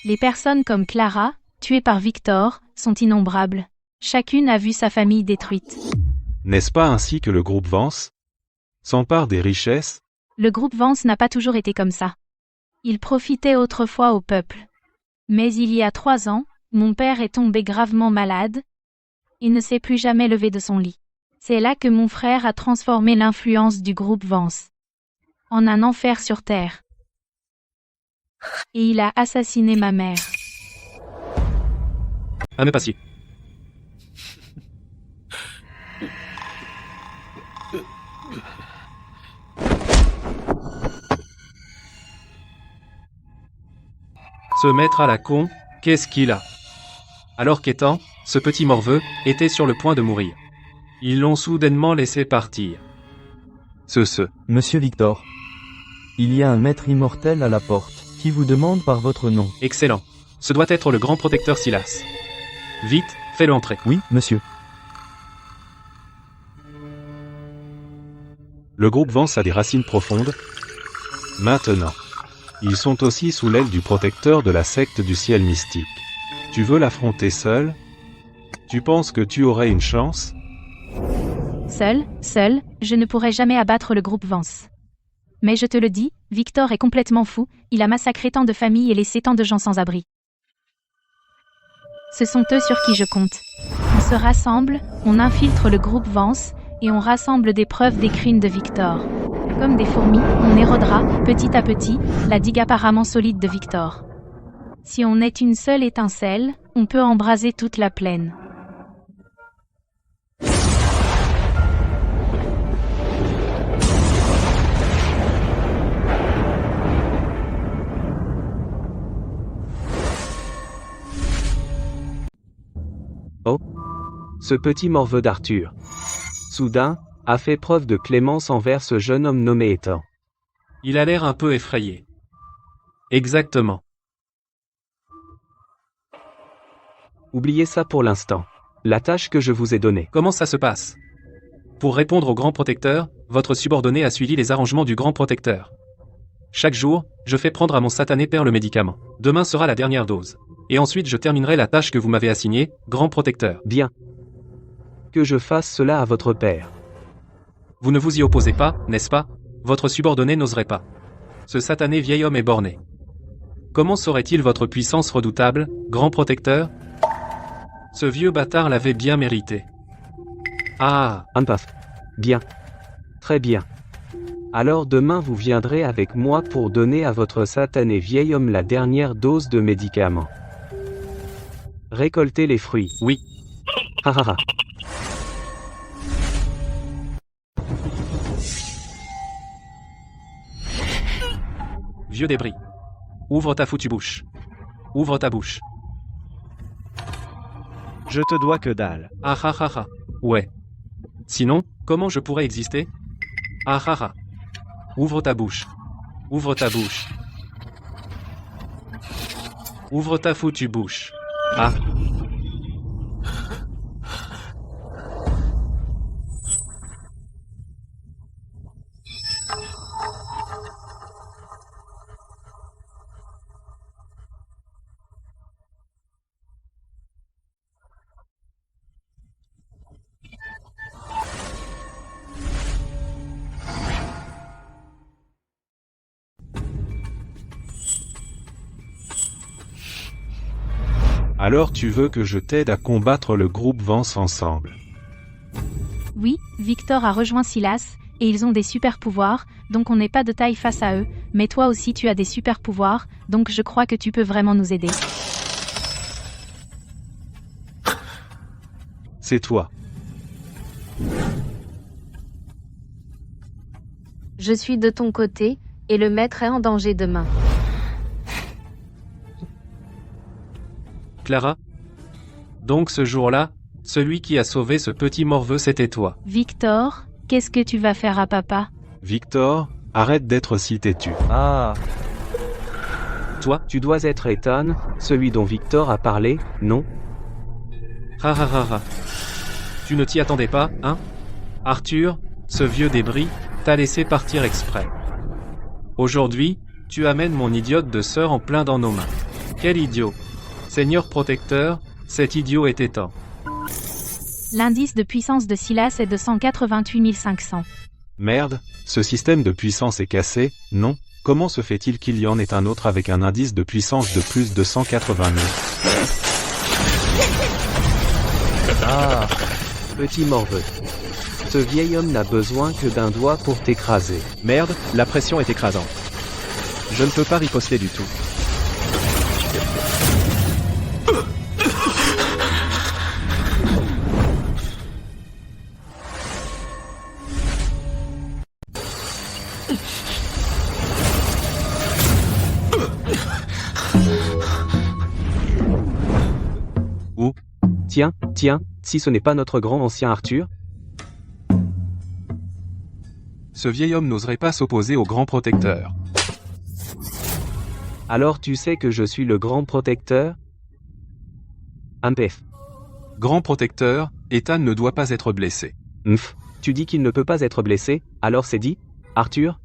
Les personnes comme Clara, tuées par Victor, sont innombrables. Chacune a vu sa famille détruite. N'est-ce pas ainsi que le groupe Vance s'empare des richesses? Le groupe Vance n'a pas toujours été comme ça. Il profitait autrefois au peuple. Mais il y a 3 ans, mon père est tombé gravement malade. Il ne s'est plus jamais levé de son lit. C'est là que mon frère a transformé l'influence du groupe Vance en un enfer sur terre. Et il a assassiné ma mère. À me passer. Se mettre à la con, qu'est-ce qu'il a? Alors qu'étant, ce petit morveux était sur le point de mourir. Ils l'ont soudainement laissé partir. Monsieur Victor. Il y a un maître immortel à la porte, qui vous demande par votre nom. Excellent. Ce doit être le grand protecteur Silas. Vite, fais-le entrer. Oui, monsieur. Le groupe Vance a des racines profondes. Maintenant, ils sont aussi sous l'aile du protecteur de la secte du ciel mystique. Tu veux l'affronter seul? Tu penses que tu aurais une chance? Seul, je ne pourrai jamais abattre le groupe Vance. Mais je te le dis, Victor est complètement fou, il a massacré tant de familles et laissé tant de gens sans abri. Ce sont eux sur qui je compte. On se rassemble, on infiltre le groupe Vance, et on rassemble des preuves des crimes de Victor. Comme des fourmis, on érodera, petit à petit, la digue apparemment solide de Victor. Si on est une seule étincelle, on peut embraser toute la plaine. Oh! Ce petit morveux d'Arthur. Soudain, a fait preuve de clémence envers ce jeune homme nommé Ethan. Il a l'air un peu effrayé. Exactement. Oubliez ça pour l'instant. La tâche que je vous ai donnée. Comment ça se passe? Pour répondre au grand protecteur, votre subordonné a suivi les arrangements du grand protecteur. Chaque jour, je fais prendre à mon satané père le médicament. Demain sera la dernière dose. Et ensuite je terminerai la tâche que vous m'avez assignée, grand protecteur. Bien. Que je fasse cela à votre père. Vous ne vous y opposez pas, n'est-ce pas? Votre subordonné n'oserait pas. Ce satané vieil homme est borné. Comment saurait-il votre puissance redoutable, grand protecteur? Ce vieux bâtard l'avait bien mérité. Ah! Ampaf. Bien. Très bien. Alors demain vous viendrez avec moi pour donner à votre satané vieil homme la dernière dose de médicament. Récoltez les fruits. Oui. Ha ha ha. Vieux débris. Ouvre ta foutue bouche. Ouvre ta bouche. Je te dois que dalle. Ah ah ah ah. Ouais. Sinon, comment je pourrais exister? Ah ah ah. Ouvre ta bouche. Ouvre ta bouche. Ouvre ta foutue bouche. Ah. Alors tu veux que je t'aide à combattre le groupe Vance ensemble? Oui, Victor a rejoint Silas, et ils ont des super pouvoirs, donc on n'est pas de taille face à eux, mais toi aussi tu as des super pouvoirs, donc je crois que tu peux vraiment nous aider. C'est toi. Je suis de ton côté, et le maître est en danger demain. Clara? Donc ce jour-là, celui qui a sauvé ce petit morveux c'était toi. Victor, qu'est-ce que tu vas faire à papa? Victor, arrête d'être si têtu. Ah, Toi? Tu dois être Ethan, celui dont Victor a parlé, non? Ha ha ha ha. Tu ne t'y attendais pas, hein? Arthur, ce vieux débris, t'a laissé partir exprès. Aujourd'hui, tu amènes mon idiote de sœur en plein dans nos mains. Quel idiot! Seigneur protecteur, cet idiot était temps. L'indice de puissance de Silas est de 188 500. Merde, ce système de puissance est cassé, non? Comment se fait-il qu'il y en ait un autre avec un indice de puissance de plus de 180 000? Ah, petit morveux. Ce vieil homme n'a besoin que d'un doigt pour t'écraser. Merde, la pression est écrasante. Je ne peux pas riposter du tout. Tiens, si ce n'est pas notre grand ancien Arthur? Ce vieil homme n'oserait pas s'opposer au grand protecteur. Alors tu sais que je suis le grand protecteur? Impef. Grand protecteur, Ethan ne doit pas être blessé. Tu dis qu'il ne peut pas être blessé, alors c'est dit? Arthur?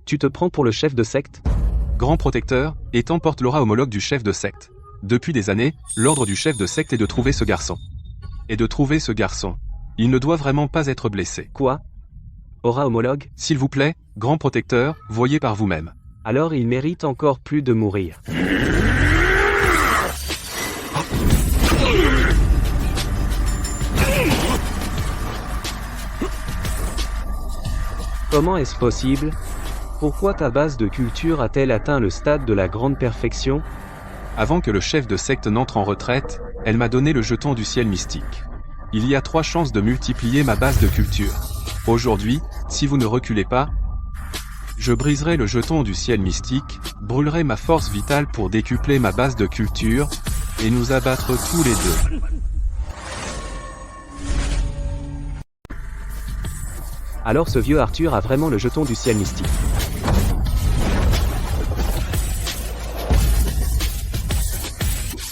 Tu te prends pour le chef de secte? Grand protecteur, Ethan porte l'aura homologue du chef de secte. Depuis des années, l'ordre du chef de secte est de trouver ce garçon. Et de trouver ce garçon. Il ne doit vraiment pas être blessé. Quoi? Aura homologue? S'il vous plaît, grand protecteur, voyez par vous-même. Alors il mérite encore plus de mourir. Comment est-ce possible? Pourquoi ta base de culture a-t-elle atteint le stade de la grande perfection? Avant que le chef de secte n'entre en retraite, elle m'a donné le jeton du ciel mystique. Il y a 3 chances de multiplier ma base de culture. Aujourd'hui, si vous ne reculez pas, je briserai le jeton du ciel mystique, brûlerai ma force vitale pour décupler ma base de culture, et nous abattre tous les deux. Alors ce vieux Arthur a vraiment le jeton du ciel mystique.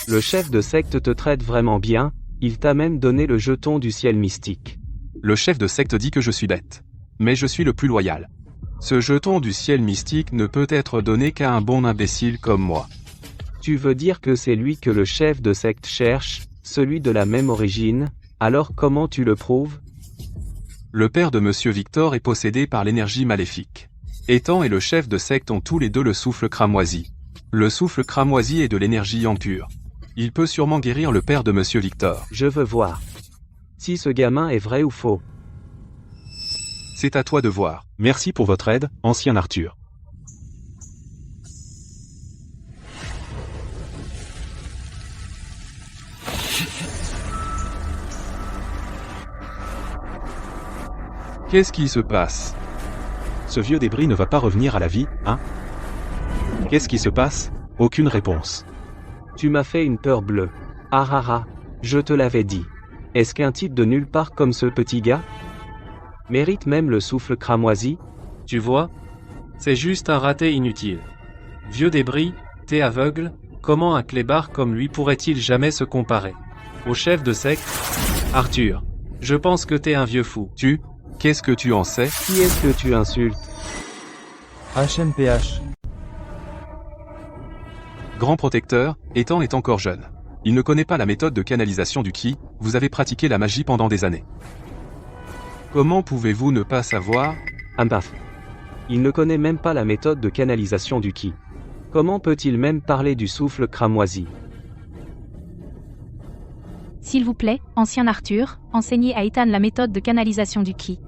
Le chef de secte te traite vraiment bien, il t'a même donné le jeton du ciel mystique. Le chef de secte dit que je suis bête. Mais je suis le plus loyal. Ce jeton du ciel mystique ne peut être donné qu'à un bon imbécile comme moi. Tu veux dire que c'est lui que le chef de secte cherche, celui de la même origine, alors comment tu le prouves? Le père de Monsieur Victor est possédé par l'énergie maléfique. Ethan et le chef de secte ont tous les deux le souffle cramoisi. Le souffle cramoisi est de l'énergie impure. Il peut sûrement guérir le père de Monsieur Victor. Je veux voir. Si ce gamin est vrai ou faux. C'est à toi de voir. Merci pour votre aide, ancien Arthur. Qu'est-ce qui se passe? Ce vieux débris ne va pas revenir à la vie, hein? Qu'est-ce qui se passe? Aucune réponse. Tu m'as fait une peur bleue. Ah ah ah, je te l'avais dit. Est-ce qu'un type de nulle part comme ce petit gars mérite même le souffle cramoisi? Tu vois? C'est juste un raté inutile. Vieux débris, t'es aveugle? Comment un clébard comme lui pourrait-il jamais se comparer au chef de secte? Arthur, je pense que t'es un vieux fou. Qu'est-ce que tu en sais? Qui est-ce que tu insultes? HMPH. Grand protecteur, Ethan est encore jeune. Il ne connaît pas la méthode de canalisation du ki, vous avez pratiqué la magie pendant des années. Comment pouvez-vous ne pas savoir? Ampaf. Il ne connaît même pas la méthode de canalisation du ki. Comment peut-il même parler du souffle cramoisi? S'il vous plaît, ancien Arthur, enseignez à Ethan la méthode de canalisation du ki.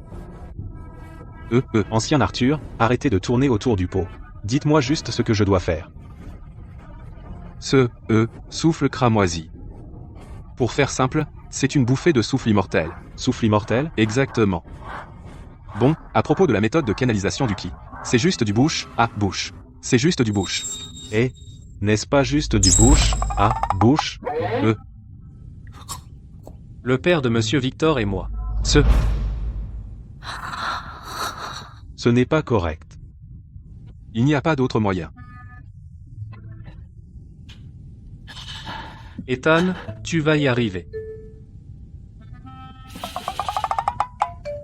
Ancien Arthur, arrêtez de tourner autour du pot. Dites-moi juste ce que je dois faire. Souffle cramoisi. Pour faire simple, c'est une bouffée de souffle immortel. Souffle immortel? Exactement. Bon, à propos de la méthode de canalisation du ki. C'est juste du bouche à bouche. C'est juste du bouche. Et n'est-ce pas juste du bouche à bouche? Le père de Monsieur Victor et moi. Ce n'est pas correct. Il n'y a pas d'autre moyen. Ethan, tu vas y arriver.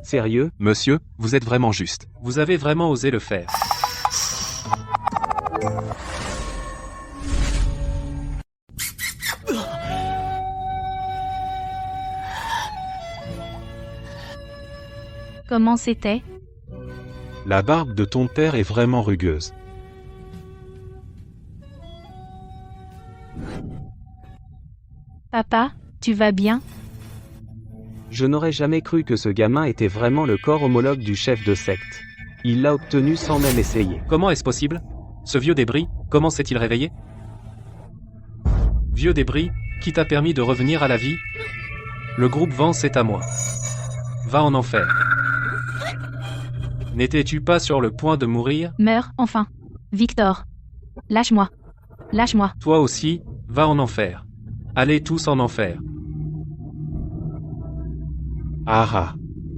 Sérieux? Monsieur, vous êtes vraiment juste. Vous avez vraiment osé le faire. Comment c'était? La barbe de ton père est vraiment rugueuse. Papa, tu vas bien? Je n'aurais jamais cru que ce gamin était vraiment le corps homologue du chef de secte. Il l'a obtenu sans même essayer. Comment est-ce possible? Ce vieux débris, comment s'est-il réveillé? Vieux débris, qui t'a permis de revenir à la vie? Le groupe Vance est à moi. Va en enfer. N'étais-tu pas sur le point de mourir? Meurs, enfin. Victor. Lâche-moi. Lâche-moi. Toi aussi, va en enfer. Allez tous en enfer.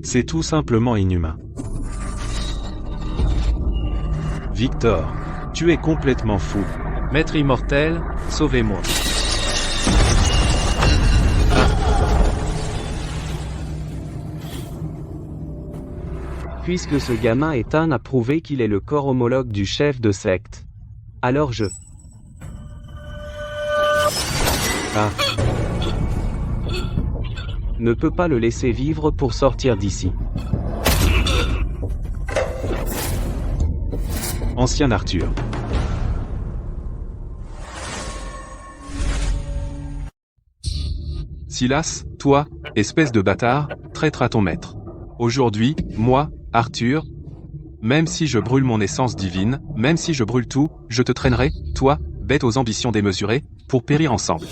C'est tout simplement inhumain. Victor, tu es complètement fou. Maître immortel, sauvez-moi. Puisque ce gamin Ethan a prouvé qu'il est le corps homologue du chef de secte. Alors je... ne peux pas le laisser vivre pour sortir d'ici. Ancien Arthur. Silas, toi, espèce de bâtard, traître à ton maître. Aujourd'hui, moi, Arthur, même si je brûle mon essence divine, même si je brûle tout, je te traînerai, toi, bête aux ambitions démesurées, pour périr ensemble.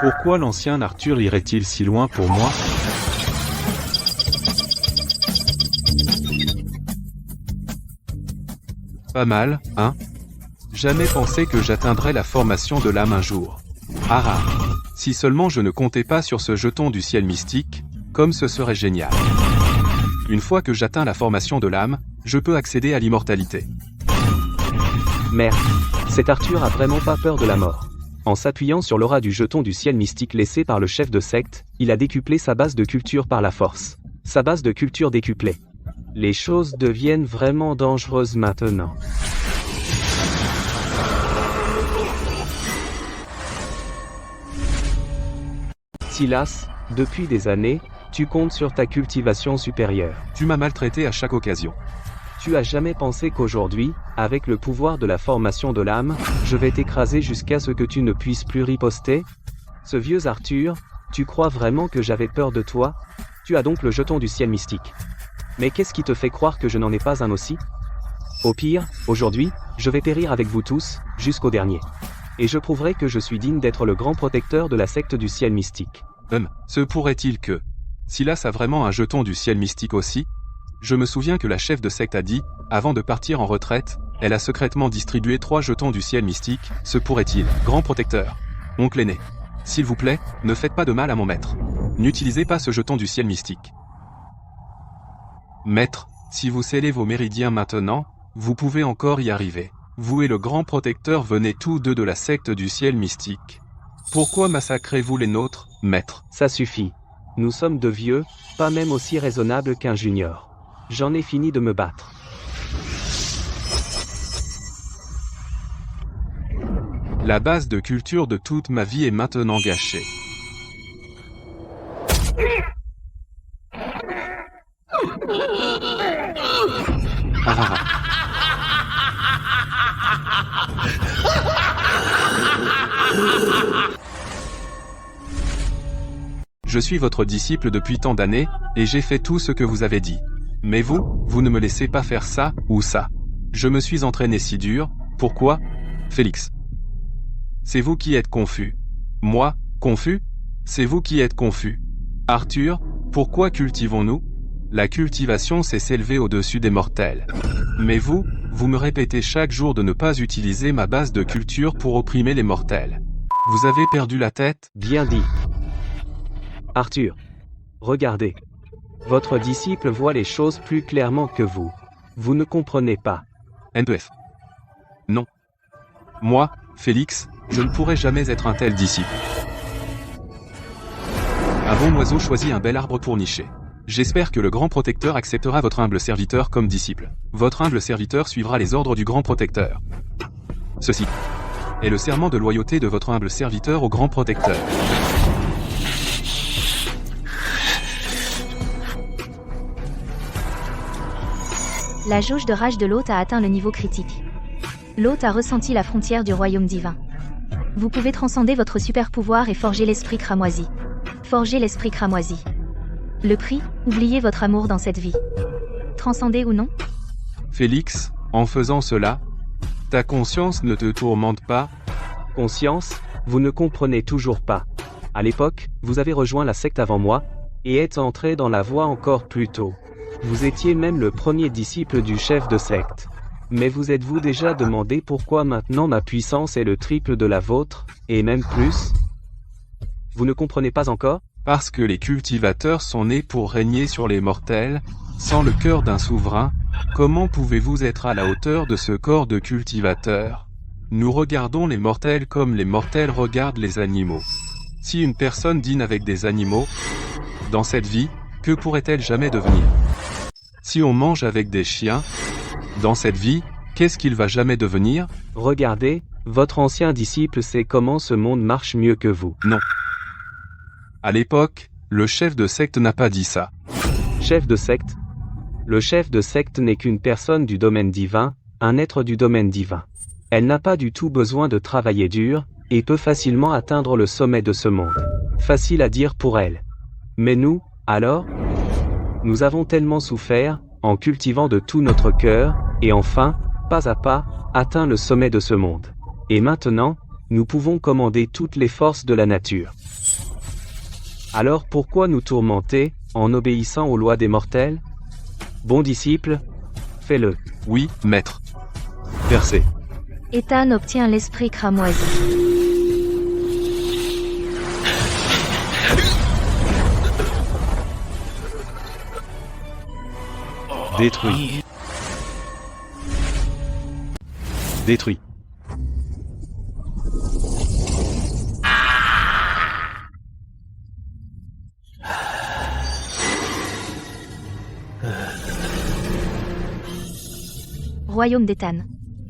Pourquoi l'ancien Arthur irait-il si loin pour moi? Pas mal, hein? Jamais pensé que j'atteindrais la formation de l'âme un jour. Si seulement je ne comptais pas sur ce jeton du ciel mystique, comme ce serait génial. Une fois que j'atteins la formation de l'âme, je peux accéder à l'immortalité. Merde. Cet Arthur a vraiment pas peur de la mort. En s'appuyant sur l'aura du jeton du ciel mystique laissé par le chef de secte, il a décuplé sa base de culture par la force. Sa base de culture décuplée. Les choses deviennent vraiment dangereuses maintenant. Silas, depuis des années, tu comptes sur ta cultivation supérieure. Tu m'as maltraité à chaque occasion. Tu as jamais pensé qu'aujourd'hui, avec le pouvoir de la formation de l'âme, je vais t'écraser jusqu'à ce que tu ne puisses plus riposter? Ce vieux Arthur, tu crois vraiment que j'avais peur de toi? Tu as donc le jeton du ciel mystique. Mais qu'est-ce qui te fait croire que je n'en ai pas un aussi? Au pire, aujourd'hui, je vais périr avec vous tous, jusqu'au dernier. Et je prouverai que je suis digne d'être le grand protecteur de la secte du ciel mystique. Se pourrait-il que Silas a vraiment un jeton du ciel mystique aussi? Je me souviens que la chef de secte a dit, avant de partir en retraite, elle a secrètement distribué 3 jetons du ciel mystique, se pourrait-il, grand protecteur. Oncle aîné. S'il vous plaît, ne faites pas de mal à mon maître. N'utilisez pas ce jeton du ciel mystique. Maître, si vous scellez vos méridiens maintenant, vous pouvez encore y arriver. Vous et le grand protecteur venez tous deux de la secte du ciel mystique. Pourquoi massacrez-vous les nôtres, maître? Ça suffit. Nous sommes de vieux, pas même aussi raisonnables qu'un junior. J'en ai fini de me battre. La base de culture de toute ma vie est maintenant gâchée. Je suis votre disciple depuis tant d'années, et j'ai fait tout ce que vous avez dit. Mais vous ne me laissez pas faire ça, ou ça. Je me suis entraîné si dur, pourquoi? Félix. C'est vous qui êtes confus. Moi, confus? C'est vous qui êtes confus. Arthur, pourquoi cultivons-nous? La cultivation, c'est s'élever au-dessus des mortels. Mais vous me répétez chaque jour de ne pas utiliser ma base de culture pour opprimer les mortels. Vous avez perdu la tête? Bien dit. Arthur. Regardez. Votre disciple voit les choses plus clairement que vous. Vous ne comprenez pas. N2F. Non. Moi, Félix, je ne pourrai jamais être un tel disciple. Un bon oiseau choisit un bel arbre pour nicher. J'espère que le grand protecteur acceptera votre humble serviteur comme disciple. Votre humble serviteur suivra les ordres du grand protecteur. Ceci est le serment de loyauté de votre humble serviteur au grand protecteur. La jauge de rage de l'hôte a atteint le niveau critique. L'hôte a ressenti la frontière du royaume divin. Vous pouvez transcender votre super pouvoir et forger l'esprit cramoisi. Forger l'esprit cramoisi. Le prix, oubliez votre amour dans cette vie. Transcender ou non? Félix, en faisant cela, ta conscience ne te tourmente pas? Conscience, vous ne comprenez toujours pas. À l'époque, vous avez rejoint la secte avant moi, et êtes entré dans la voie encore plus tôt. Vous étiez même le premier disciple du chef de secte. Mais vous êtes-vous déjà demandé pourquoi maintenant ma puissance est le triple de la vôtre, et même plus? Vous ne comprenez pas encore? Parce que les cultivateurs sont nés pour régner sur les mortels, sans le cœur d'un souverain. Comment pouvez-vous être à la hauteur de ce corps de cultivateur? Nous regardons les mortels comme les mortels regardent les animaux. Si une personne dîne avec des animaux, dans cette vie, que pourrait-elle jamais devenir? Si on mange avec des chiens, dans cette vie, qu'est-ce qu'il va jamais devenir? Regardez, votre ancien disciple sait comment ce monde marche mieux que vous. Non. À l'époque, le chef de secte n'a pas dit ça. Chef de secte? Le chef de secte n'est qu'une personne du domaine divin, un être du domaine divin. Elle n'a pas du tout besoin de travailler dur, et peut facilement atteindre le sommet de ce monde. Facile à dire pour elle. Mais nous, alors? Nous avons tellement souffert, en cultivant de tout notre cœur, et enfin, pas à pas, atteint le sommet de ce monde. Et maintenant, nous pouvons commander toutes les forces de la nature. Alors pourquoi nous tourmenter, en obéissant aux lois des mortels? Bon disciple, fais-le. Oui, maître. Versez. Ethan obtient l'esprit cramoisi. Détruit. Détruit. Royaume d'Ethan.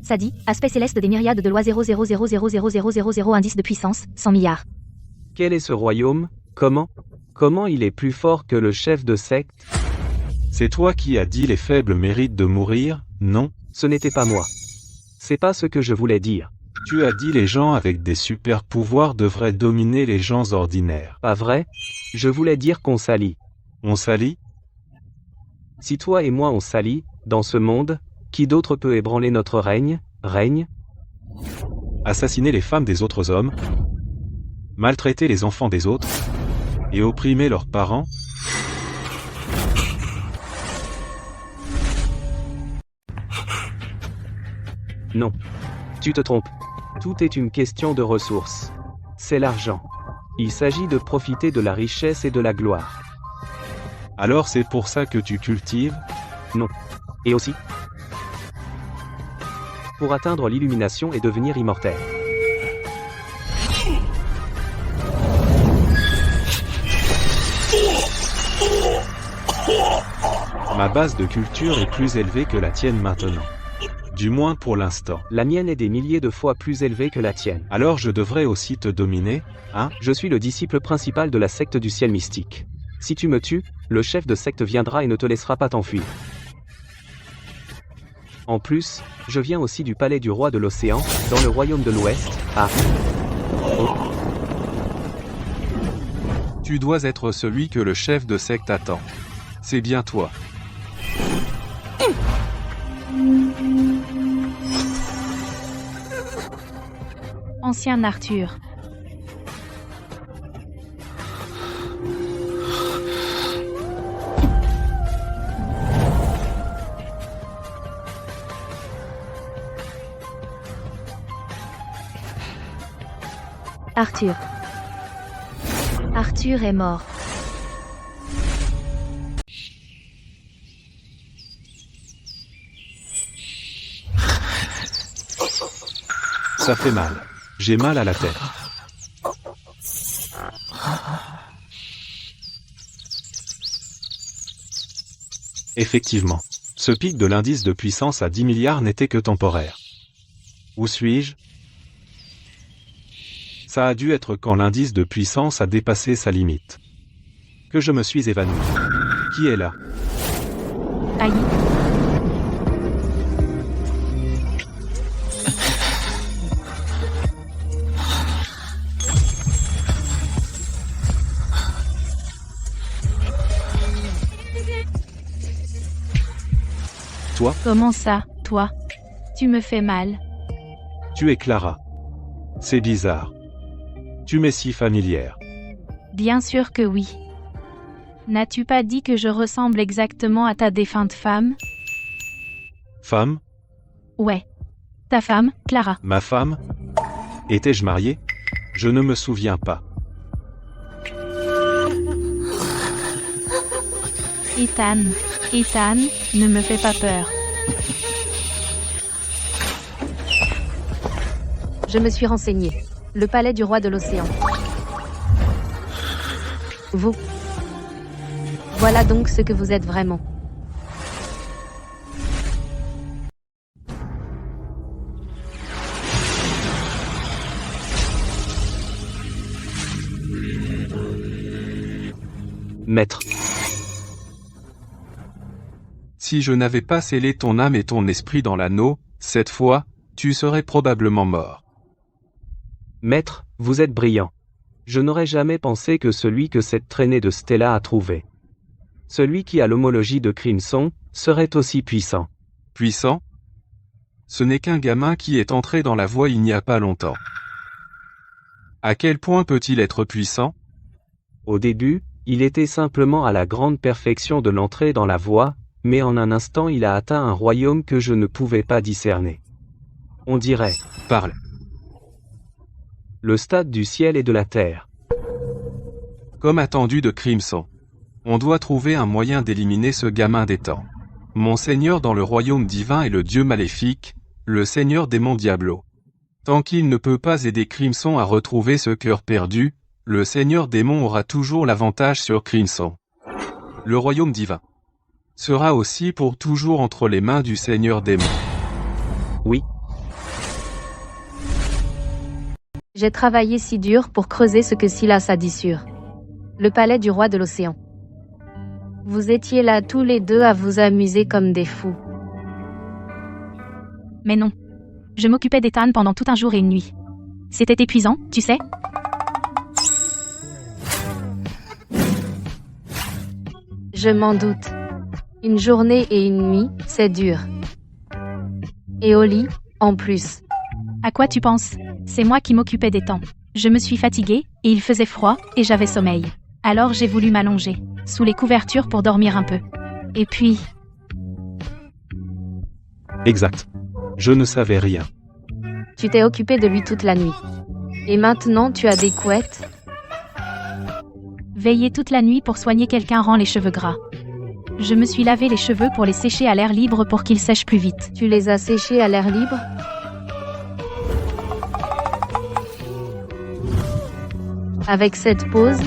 Sadi, aspect céleste des myriades de lois 0,0000000 indice de puissance, 100 milliards. Quel est ce royaume? Comment il est plus fort que le chef de secte? C'est toi qui as dit les faibles méritent de mourir, non? Ce n'était pas moi. C'est pas ce que je voulais dire. Tu as dit les gens avec des super pouvoirs devraient dominer les gens ordinaires. Pas vrai? Je voulais dire qu'on s'allie. On s'allie? Si toi et moi on s'allie, dans ce monde, qui d'autre peut ébranler notre règne? Assassiner les femmes des autres hommes? Maltraiter les enfants des autres? Et opprimer leurs parents? Non. Tu te trompes. Tout est une question de ressources. C'est l'argent. Il s'agit de profiter de la richesse et de la gloire. Alors c'est pour ça que tu cultives? Non. Et aussi pour atteindre l'illumination et devenir immortel. Ma base de culture est plus élevée que la tienne maintenant. Du moins pour l'instant. La mienne est des milliers de fois plus élevée que la tienne. Alors je devrais aussi te dominer, hein? Je suis le disciple principal de la secte du ciel mystique. Si tu me tues, le chef de secte viendra et ne te laissera pas t'enfuir. En plus, je viens aussi du palais du roi de l'océan, dans le royaume de l'Ouest, à... Tu dois être celui que le chef de secte attend. C'est bien toi. Ancien Arthur. Arthur. Arthur est mort. Ça fait mal. J'ai mal à la tête. Effectivement. Ce pic de l'indice de puissance à 10 milliards n'était que temporaire. Où suis-je? Ça a dû être quand l'indice de puissance a dépassé sa limite. Que je me suis évanoui. Qui est là? Aïe. Toi? Comment ça, toi? Tu me fais mal. Tu es Clara. C'est bizarre. Tu m'es si familière. Bien sûr que oui. N'as-tu pas dit que je ressemble exactement à ta défunte femme? Femme? Ouais. Ta femme, Clara. Ma femme? Étais-je marié? Je ne me souviens pas. Ethan, Ethan, ne me fais pas peur. Je me suis renseigné. Le palais du roi de l'océan. Vous. Voilà donc ce que vous êtes vraiment. Maître. Si je n'avais pas scellé ton âme et ton esprit dans l'anneau, cette fois, tu serais probablement mort. Maître, vous êtes brillant. Je n'aurais jamais pensé que celui que cette traînée de Stella a trouvé, celui qui a l'homologie de Crimson, serait aussi puissant. Puissant? Ce n'est qu'un gamin qui est entré dans la voie il n'y a pas longtemps. À quel point peut-il être puissant? Au début, il était simplement à la grande perfection de l'entrée dans la voie, mais en un instant il a atteint un royaume que je ne pouvais pas discerner. On dirait, Parle. le stade du ciel et de la terre. Comme attendu de Crimson. On doit trouver un moyen d'éliminer ce gamin des temps. Mon seigneur dans le royaume divin est le dieu maléfique, le seigneur démon Diablo. Tant qu'il ne peut pas aider Crimson à retrouver ce cœur perdu, le seigneur démon aura toujours l'avantage sur Crimson. Le royaume divin sera aussi pour toujours entre les mains du seigneur démon. Oui. J'ai travaillé si dur pour creuser ce que Silas a dit sur le palais du roi de l'océan. Vous étiez là tous les deux à vous amuser comme des fous. Mais non. Je m'occupais d'Ethan pendant tout un jour et une nuit. C'était épuisant, tu sais? Je m'en doute. Une journée et une nuit, c'est dur. Et au lit, en plus. À quoi tu penses? C'est moi qui m'occupais d'Ethan. Je me suis fatiguée, et il faisait froid, et j'avais sommeil. Alors j'ai voulu m'allonger, sous les couvertures pour dormir un peu. Et puis... Exact. Je ne savais rien. Tu t'es occupé de lui toute la nuit. Et maintenant tu as des couettes? Veiller toute la nuit pour soigner quelqu'un rend les cheveux gras. Je me suis lavé les cheveux pour les sécher à l'air libre pour qu'ils sèchent plus vite. Tu les as séchés à l'air libre? Avec cette pose?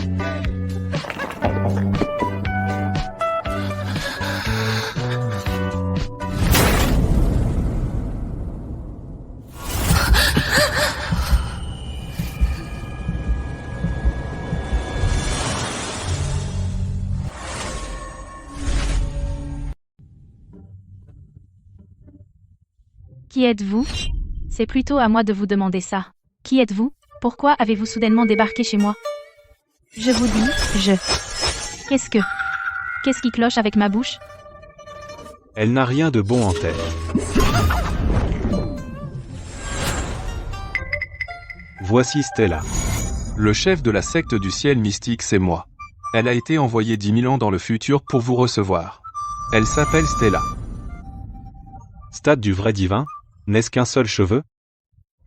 Qui êtes-vous? C'est plutôt à moi de vous demander ça. Qui êtes-vous? Pourquoi avez-vous soudainement débarqué chez moi? Je vous dis, Qu'est-ce qui cloche avec ma bouche? Elle n'a rien de bon en tête. Voici Stella. Le chef de la secte du ciel mystique, c'est moi. Elle a été envoyée 10 000 ans dans le futur pour vous recevoir. Elle s'appelle Stella. Stade du vrai divin? N'est-ce qu'un seul cheveu?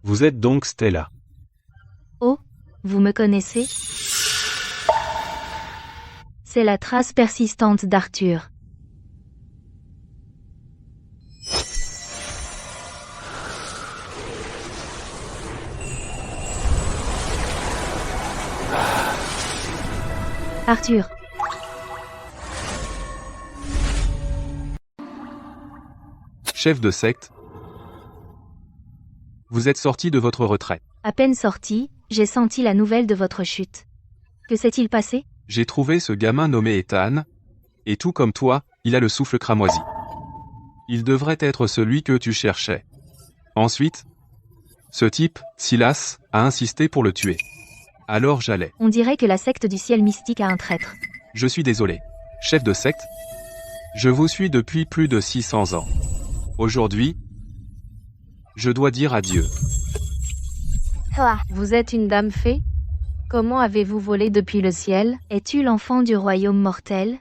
Vous êtes donc Stella. Oh, vous me connaissez? C'est la trace persistante d'Arthur. Arthur. Chef de secte, vous êtes sorti de votre retraite. À peine sorti, j'ai senti la nouvelle de votre chute. Que s'est-il passé? J'ai trouvé ce gamin nommé Ethan, et tout comme toi, il a le souffle cramoisi. Il devrait être celui que tu cherchais. Ensuite, ce type, Silas, a insisté pour le tuer. Alors j'allais. On dirait que la secte du ciel mystique a un traître. Je suis désolé. Chef de secte, je vous suis depuis plus de 600 ans. Aujourd'hui, je dois dire adieu. Vous êtes une dame fée? Comment avez-vous volé depuis le ciel? Es-tu l'enfant du royaume mortel?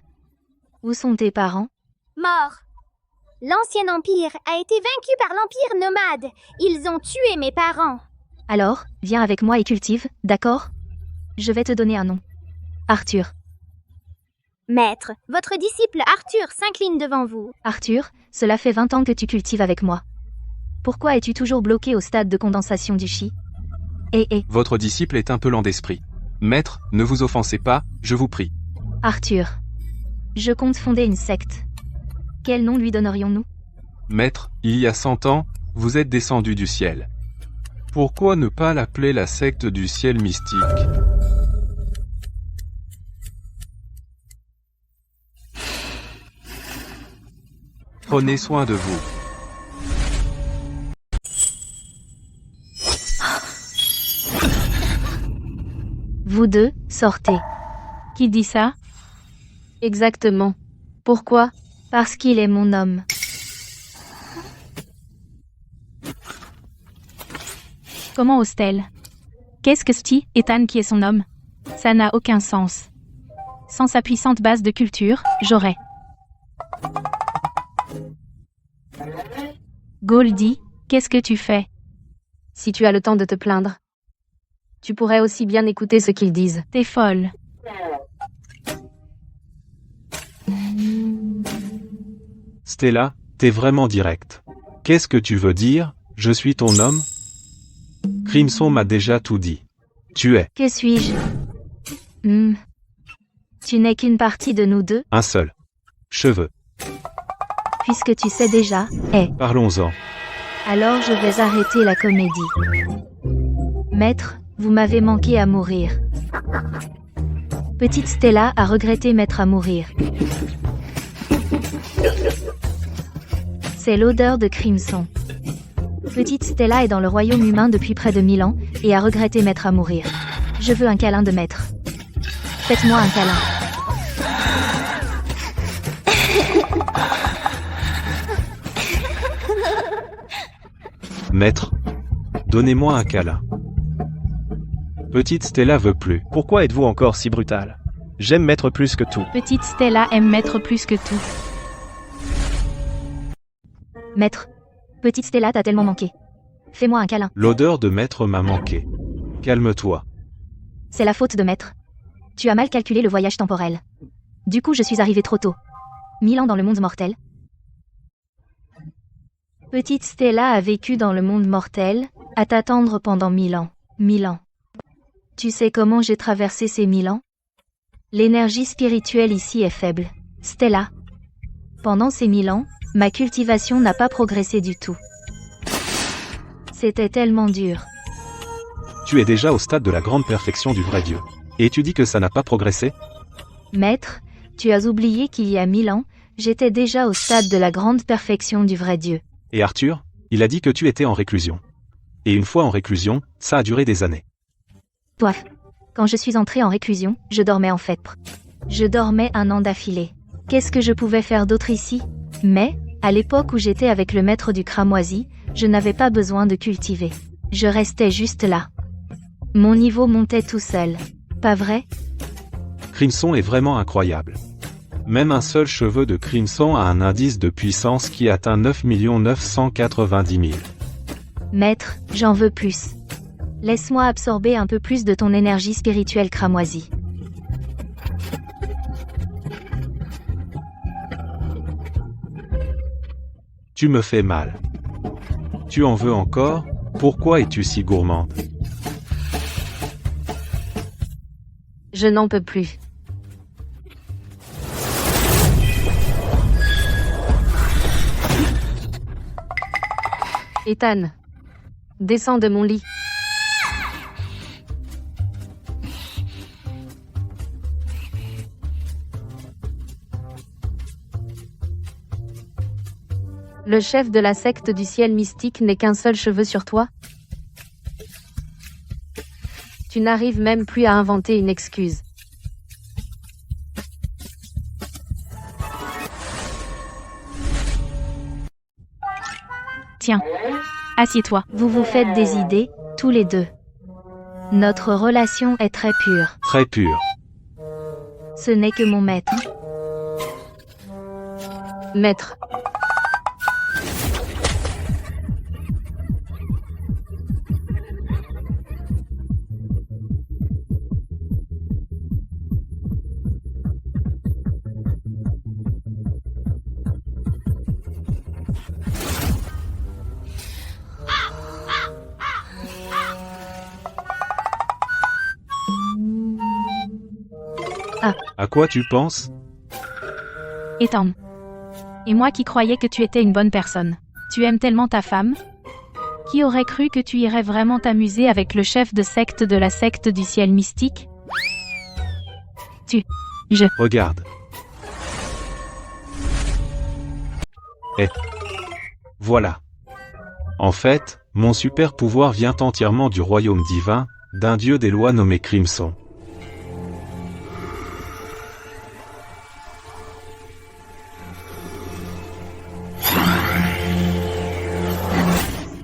Où sont tes parents? Mort. L'ancien empire a été vaincu par l'empire nomade. Ils ont tué mes parents. Alors, viens avec moi et cultive, d'accord? Je vais te donner un nom. Arthur. Maître, votre disciple Arthur s'incline devant vous. Arthur, cela fait 20 ans que tu cultives avec moi. Pourquoi es-tu toujours bloqué au stade de condensation du chi? Votre disciple est un peu lent d'esprit. Maître, ne vous offensez pas, je vous prie. Arthur. Je compte fonder une secte. Quel nom lui donnerions-nous? Maître, il y a 100 ans, vous êtes descendu du ciel. Pourquoi ne pas l'appeler la secte du ciel mystique? Prenez soin de vous. Vous deux, sortez. Qui dit ça? Exactement. Pourquoi? Parce qu'il est mon homme. Comment ose-t-elle? Qu'est-ce que c'est Ethan qui est son homme? Ça n'a aucun sens. Sans sa puissante base de culture, j'aurais. Goldie, qu'est-ce que tu fais? Si tu as le temps de te plaindre, tu pourrais aussi bien écouter ce qu'ils disent. T'es folle. Stella, t'es vraiment direct. Qu'est-ce que tu veux dire? Je suis ton homme? Crimson m'a déjà tout dit. Tu es Que suis-je? Tu n'es qu'une partie de nous deux, un seul cheveu. puisque tu sais déjà, Parlons-en. alors je vais arrêter la comédie. Maître, vous m'avez manqué à mourir. Petite Stella a regretté m'être à mourir. C'est l'odeur de Crimson. Petite Stella est dans le royaume humain depuis près de 1000 ans, et a regretté m'être à mourir. Je veux un câlin de maître. Faites-moi un câlin. Maître, donnez-moi un câlin. Petite Stella veut plus. Pourquoi êtes-vous encore si brutal? J'aime Maître plus que tout. Petite Stella aime Maître plus que tout. Maître, Petite Stella t'a tellement manqué. Fais-moi un câlin. L'odeur de maître m'a manqué. Calme-toi. C'est la faute de maître. Tu as mal calculé le voyage temporel. Du coup, je suis arrivé trop tôt. 1000 ans dans le monde mortel. Petite Stella a vécu dans le monde mortel, à t'attendre pendant 1000 ans. 1000 ans. Tu sais comment j'ai traversé ces 1000 ans? L'énergie spirituelle ici est faible. Stella. Pendant ces 1000 ans, ma cultivation n'a pas progressé du tout. C'était tellement dur. Tu es déjà au stade de la grande perfection du vrai Dieu. Et tu dis que ça n'a pas progressé? Maître, tu as oublié qu'il y a 1000 ans, j'étais déjà au stade de la grande perfection du vrai Dieu. Et Arthur, il a dit que tu étais en réclusion. Et une fois en réclusion, ça a duré des années. Toi. Quand je suis entrée en réclusion, je dormais en fait. Je dormais 1 an d'affilée. Qu'est-ce que je pouvais faire d'autre ici? Mais, à l'époque où j'étais avec le maître du cramoisi, je n'avais pas besoin de cultiver. Je restais juste là. Mon niveau montait tout seul. Pas vrai? Crimson est vraiment incroyable. Même un seul cheveu de Crimson a un indice de puissance qui atteint 9 990 000. Maître, j'en veux plus. Laisse-moi absorber un peu plus de ton énergie spirituelle cramoisie. Tu me fais mal. Tu en veux encore? Pourquoi es-tu si gourmande? Je n'en peux plus. Ethan. Descends de mon lit. Le chef de la secte du ciel mystique n'est qu'un seul cheveu sur toi? Tu n'arrives même plus à inventer une excuse. Tiens, assieds-toi. Vous vous faites des idées, tous les deux. Notre relation est très pure. Très pur. Ce n'est que mon maître. Maître. À quoi tu penses? Ethan. Et moi qui croyais que tu étais une bonne personne. Tu aimes tellement ta femme? Qui aurait cru que tu irais vraiment t'amuser avec le chef de secte de la secte du ciel mystique? Regarde. Et voilà. En fait, mon super pouvoir vient entièrement du royaume divin, d'un dieu des lois nommé Crimson.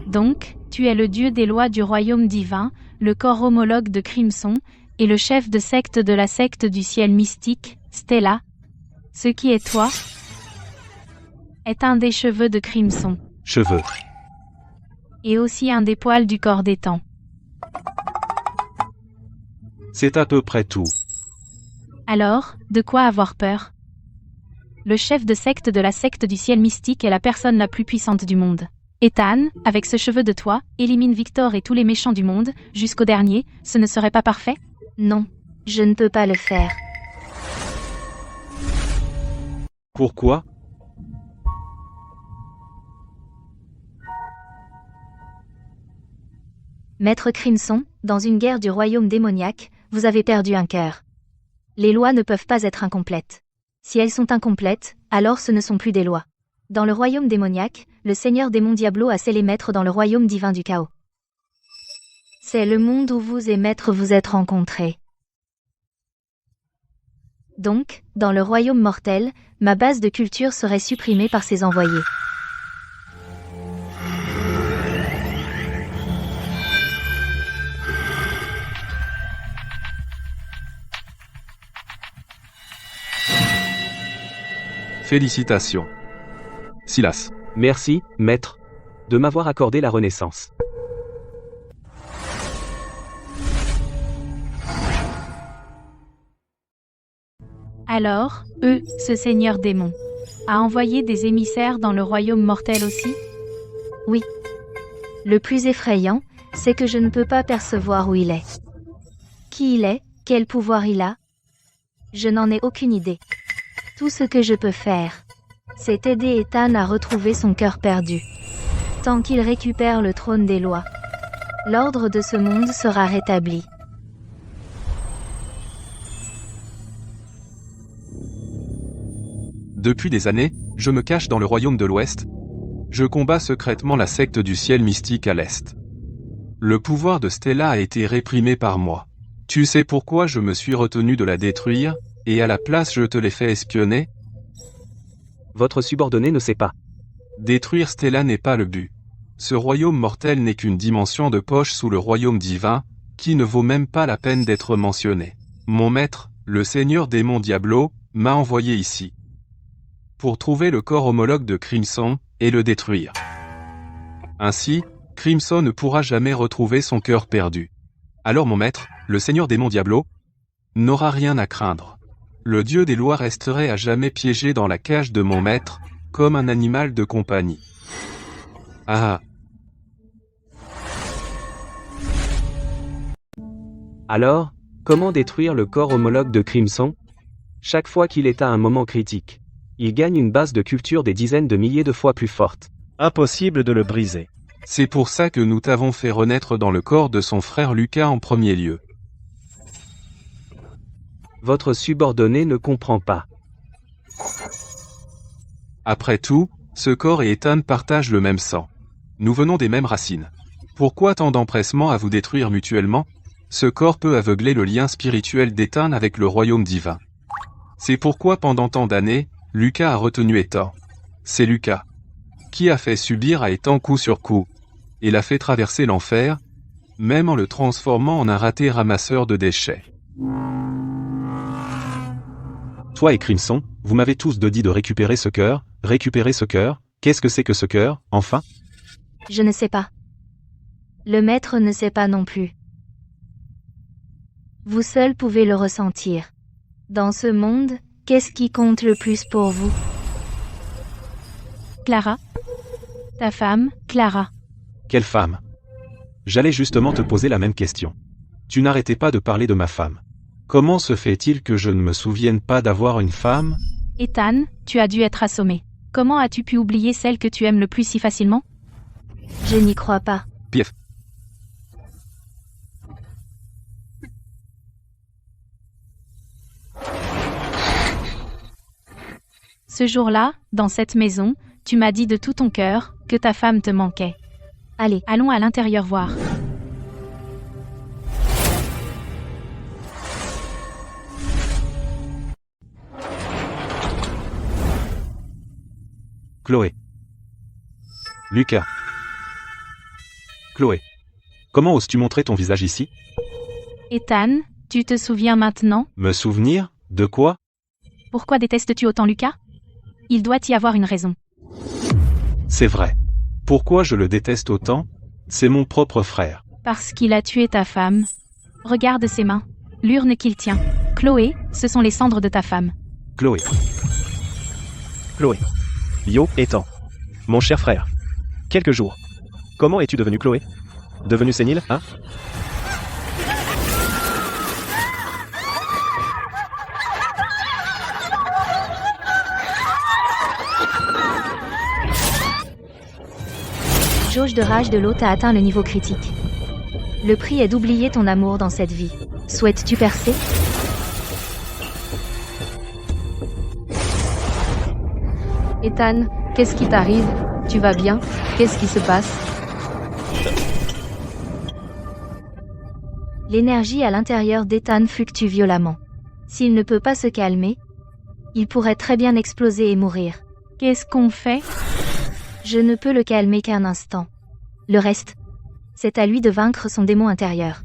Donc, tu es le dieu des lois du royaume divin, le corps homologue de Crimson, et le chef de secte de la secte du ciel mystique, Stella. Ce qui est toi est un des cheveux de Crimson, Cheveux. et aussi un des poils du corps des temps. C'est à peu près tout. Alors, de quoi avoir peur? Le chef de secte de la secte du ciel mystique est la personne la plus puissante du monde. Ethan, avec ce cheveu de toi, élimine Victor et tous les méchants du monde, jusqu'au dernier, ce ne serait pas parfait? Non, je ne peux pas le faire. Pourquoi? Maître Crimson, dans une guerre du royaume démoniaque, vous avez perdu un cœur. Les lois ne peuvent pas être incomplètes. Si elles sont incomplètes, alors ce ne sont plus des lois. Dans le royaume démoniaque, le seigneur démon Diablo a scellé maître dans le royaume divin du chaos. C'est le monde où vous et maître vous êtes rencontrés. Donc, dans le royaume mortel, ma base de culture serait supprimée par ses envoyés. Félicitations. Silas. Merci, maître. de m'avoir accordé la renaissance. Alors, ce seigneur démon, a envoyé des émissaires dans le royaume mortel aussi? Oui. Le plus effrayant, c'est que je ne peux pas percevoir où il est. Qui il est, quel pouvoir il a? Je n'en ai aucune idée. Tout ce que je peux faire, c'est aider Ethan à retrouver son cœur perdu. Tant qu'il récupère le trône des lois, l'ordre de ce monde sera rétabli. Depuis des années, je me cache dans le royaume de l'Ouest. Je combats secrètement la secte du ciel mystique à l'Est. Le pouvoir de Stella a été réprimé par moi. Tu sais pourquoi je me suis retenu de la détruire, et à la place je te l'ai fait espionner? Votre subordonné ne sait pas. Détruire Stella n'est pas le but. Ce royaume mortel n'est qu'une dimension de poche sous le royaume divin, qui ne vaut même pas la peine d'être mentionné. Mon maître, le seigneur démon Diablo, m'a envoyé ici pour trouver le corps homologue de Crimson, et le détruire. Ainsi, Crimson ne pourra jamais retrouver son cœur perdu. Alors mon maître, le seigneur démon Diablo, n'aura rien à craindre. Le dieu des lois resterait à jamais piégé dans la cage de mon maître, comme un animal de compagnie. Ah. Alors, comment détruire le corps homologue de Crimson? Chaque fois qu'il est à un moment critique, il gagne une base de culture des dizaines de milliers de fois plus forte. Impossible de le briser. C'est pour ça que nous t'avons fait renaître dans le corps de son frère Lucas en premier lieu. Votre subordonné ne comprend pas. Après tout, ce corps et Ethan partagent le même sang. Nous venons des mêmes racines. Pourquoi tant d'empressement à vous détruire mutuellement? Ce corps peut aveugler le lien spirituel d'Ethan avec le royaume divin. C'est pourquoi pendant tant d'années, Lucas a retenu Ethan. C'est Lucas qui a fait subir à Ethan coup sur coup, et l'a fait traverser l'enfer, même en le transformant en un raté ramasseur de déchets. Toi et Crimson, vous m'avez tous dit de récupérer ce cœur, qu'est-ce que c'est que ce cœur, enfin? Je ne sais pas. Le maître ne sait pas non plus. Vous seul pouvez le ressentir. Dans ce monde, qu'est-ce qui compte le plus pour vous? Clara? Ta femme, Clara. Quelle femme? J'allais justement te poser la même question. Tu n'arrêtais pas de parler de ma femme. Comment se fait-il que je ne me souvienne pas d'avoir une femme? Ethan, tu as dû être assommé. Comment as-tu pu oublier celle que tu aimes le plus si facilement? Je n'y crois pas. Pief. Ce jour-là, dans cette maison, tu m'as dit de tout ton cœur que ta femme te manquait. Allez, Allons à l'intérieur voir. Chloé. Lucas. Chloé. Comment oses-tu montrer ton visage ici? Ethan, tu te souviens maintenant? Me souvenir? De quoi? Pourquoi détestes-tu autant Lucas? Il doit y avoir une raison. C'est vrai. Pourquoi je le déteste autant? C'est mon propre frère. Parce qu'il a tué ta femme. Regarde ses mains. L'urne qu'il tient. Chloé, ce sont les cendres de ta femme. Chloé. Chloé. Yo, Ethan. Mon cher frère. Quelques jours. Comment es-tu devenu Chloé? Devenu sénile, hein? Jauge de rage de l'hôte a atteint le niveau critique. Le prix est d'oublier ton amour dans cette vie. Souhaites-tu percer? Ethan, qu'est-ce qui t'arrive? Tu vas bien? Qu'est-ce qui se passe? L'énergie à l'intérieur d'Ethan fluctue violemment. S'il ne peut pas se calmer, il pourrait très bien exploser et mourir. Qu'est-ce qu'on fait? Je ne peux le calmer qu'un instant. Le reste, c'est à lui de vaincre son démon intérieur.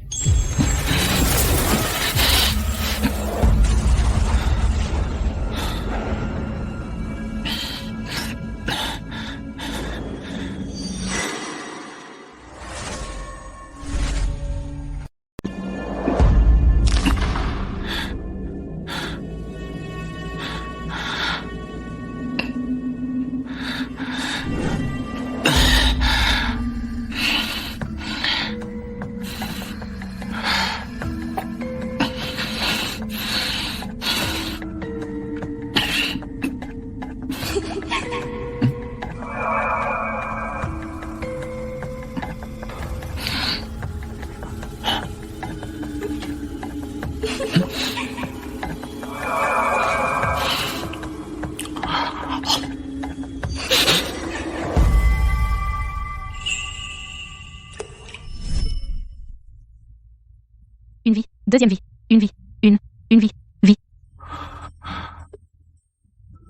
Deuxième vie. Une vie. Une vie. Vie.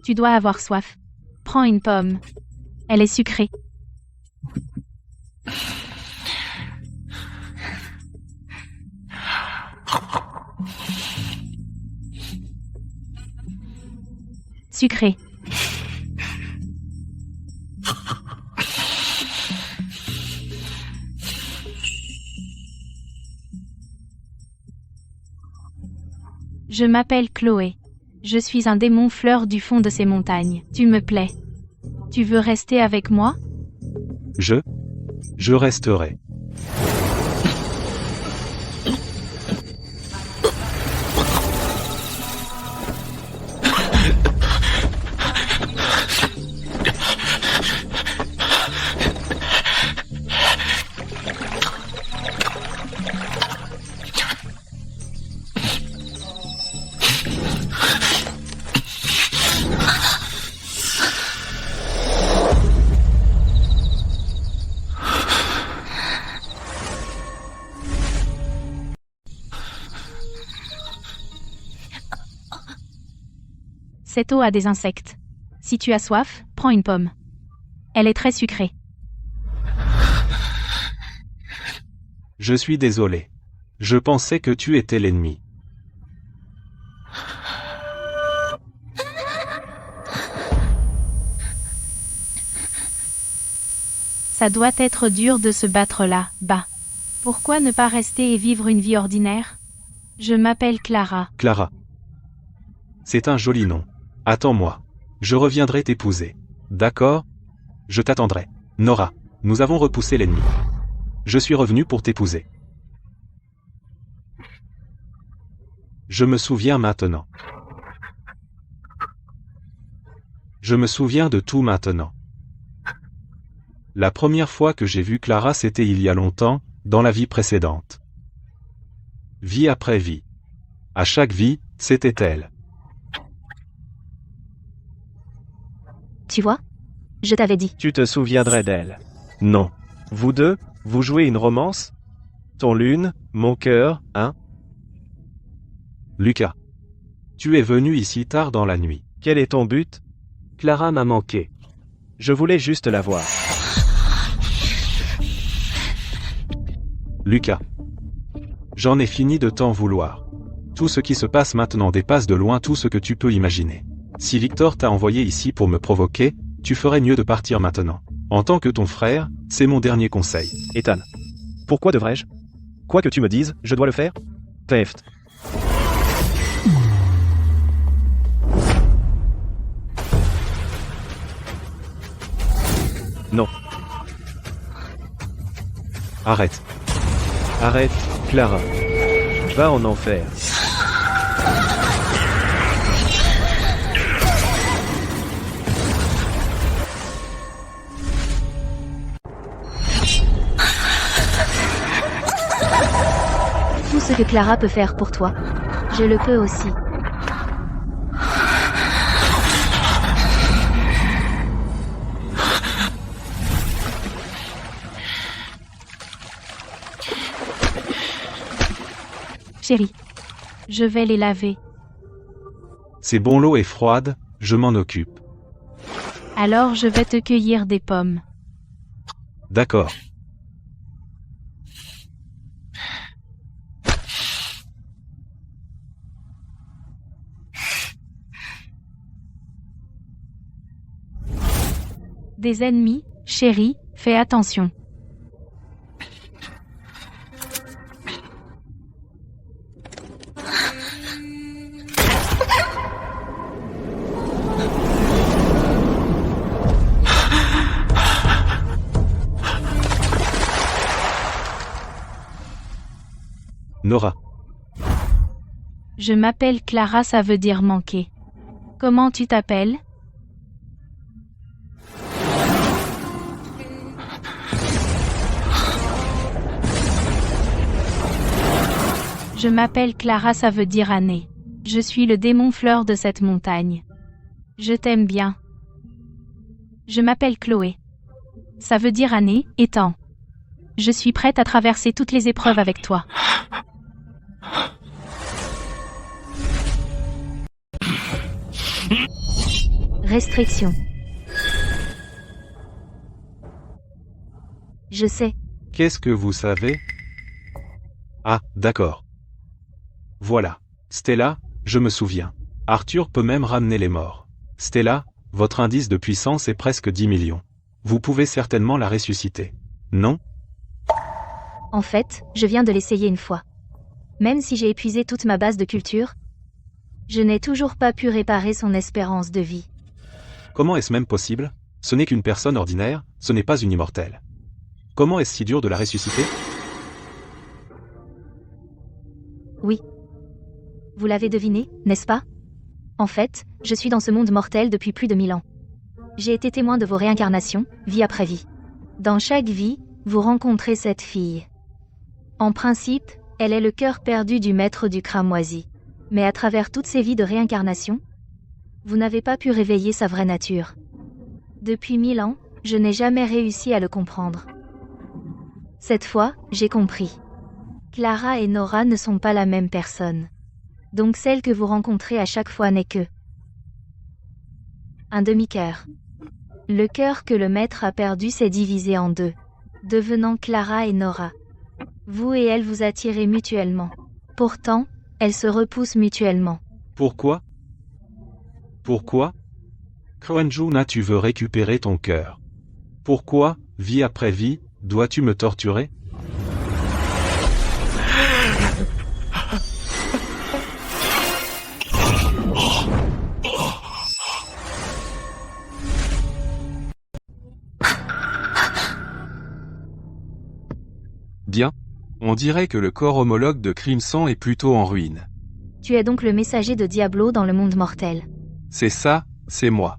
Tu dois avoir soif. Prends une pomme. Elle est sucrée. Sucrée. Je m'appelle Chloé. Je suis un démon fleur du fond de ces montagnes. Tu me plais. Tu veux rester avec moi? Je resterai. Cette eau a des insectes. Si tu as soif, prends une pomme. Elle est très sucrée. Je suis désolé. Je pensais que tu étais l'ennemi. Ça doit être dur de se battre là, bas. Pourquoi ne pas rester et vivre une vie ordinaire? Je m'appelle Clara. Clara. C'est un joli nom. Attends-moi. Je reviendrai t'épouser. D'accord? Je t'attendrai. Nora, nous avons repoussé l'ennemi. Je suis revenu pour t'épouser. Je me souviens maintenant. Je me souviens de tout maintenant. La première fois que j'ai vu Clara, c'était il y a longtemps, dans la vie précédente. Vie après vie. À chaque vie, c'était elle. Tu vois? Je t'avais dit. Tu te souviendrais d'elle. Non. Vous deux, vous jouez une romance? Ton lune, mon cœur, hein? Lucas. Tu es venu ici tard dans la nuit. Quel est ton but? Clara m'a manqué. Je voulais juste la voir. Lucas. J'en ai fini de t'en vouloir. Tout ce qui se passe maintenant dépasse de loin tout ce que tu peux imaginer. Si Victor t'a envoyé ici pour me provoquer, tu ferais mieux de partir maintenant. En tant que ton frère, c'est mon dernier conseil. Ethan. Pourquoi devrais-je? Quoi que tu me dises, je dois le faire? Teft. Non. Arrête. Arrête, Clara. Va en enfer. Tout ce que Clara peut faire pour toi, je le peux aussi. Chérie. Je vais les laver. C'est bon, l'eau est froide, je m'en occupe. Alors je vais te cueillir des pommes. D'accord. Des ennemis, chérie, fais attention. Nora. Je m'appelle Clara, ça veut dire manquer. Comment tu t'appelles? Je m'appelle Clara, ça veut dire année. Je suis le démon fleur de cette montagne. Je t'aime bien. Je m'appelle Chloé. Ça veut dire année et temps. Je suis prête à traverser toutes les épreuves avec toi. Restriction. Je sais. Qu'est-ce que vous savez? Ah, d'accord. Voilà. Stella, je me souviens. Arthur peut même ramener les morts. Stella, votre indice de puissance est presque 10 millions. Vous pouvez certainement la ressusciter. Non? En fait, je viens de l'essayer une fois. Même si j'ai épuisé toute ma base de culture, je n'ai toujours pas pu réparer son espérance de vie. Comment est-ce même possible? Ce n'est qu'une personne ordinaire, ce n'est pas une immortelle. Comment est-ce si dur de la ressusciter? Oui. Vous l'avez deviné, n'est-ce pas? En fait, je suis dans ce monde mortel depuis plus de 1000 ans. J'ai été témoin de vos réincarnations, vie après vie. Dans chaque vie, vous rencontrez cette fille. En principe, elle est le cœur perdu du maître du cramoisi. Mais à travers toutes ces vies de réincarnation, vous n'avez pas pu réveiller sa vraie nature. Depuis 1000 ans, je n'ai jamais réussi à le comprendre. Cette fois, j'ai compris. Clara et Nora ne sont pas la même personne. Donc celle que vous rencontrez à chaque fois n'est que un demi-cœur. Le cœur que le maître a perdu s'est divisé en deux, devenant Clara et Nora. Vous et elle vous attirez mutuellement. Pourtant, elles se repoussent mutuellement. Pourquoi? Pourquoi? Kroenjuna, tu veux récupérer ton cœur. Pourquoi, vie après vie, dois-tu me torturer? Bien. On dirait que le corps homologue de Crimson est plutôt en ruine. Tu es donc le messager de Diablo dans le monde mortel. C'est ça, c'est moi.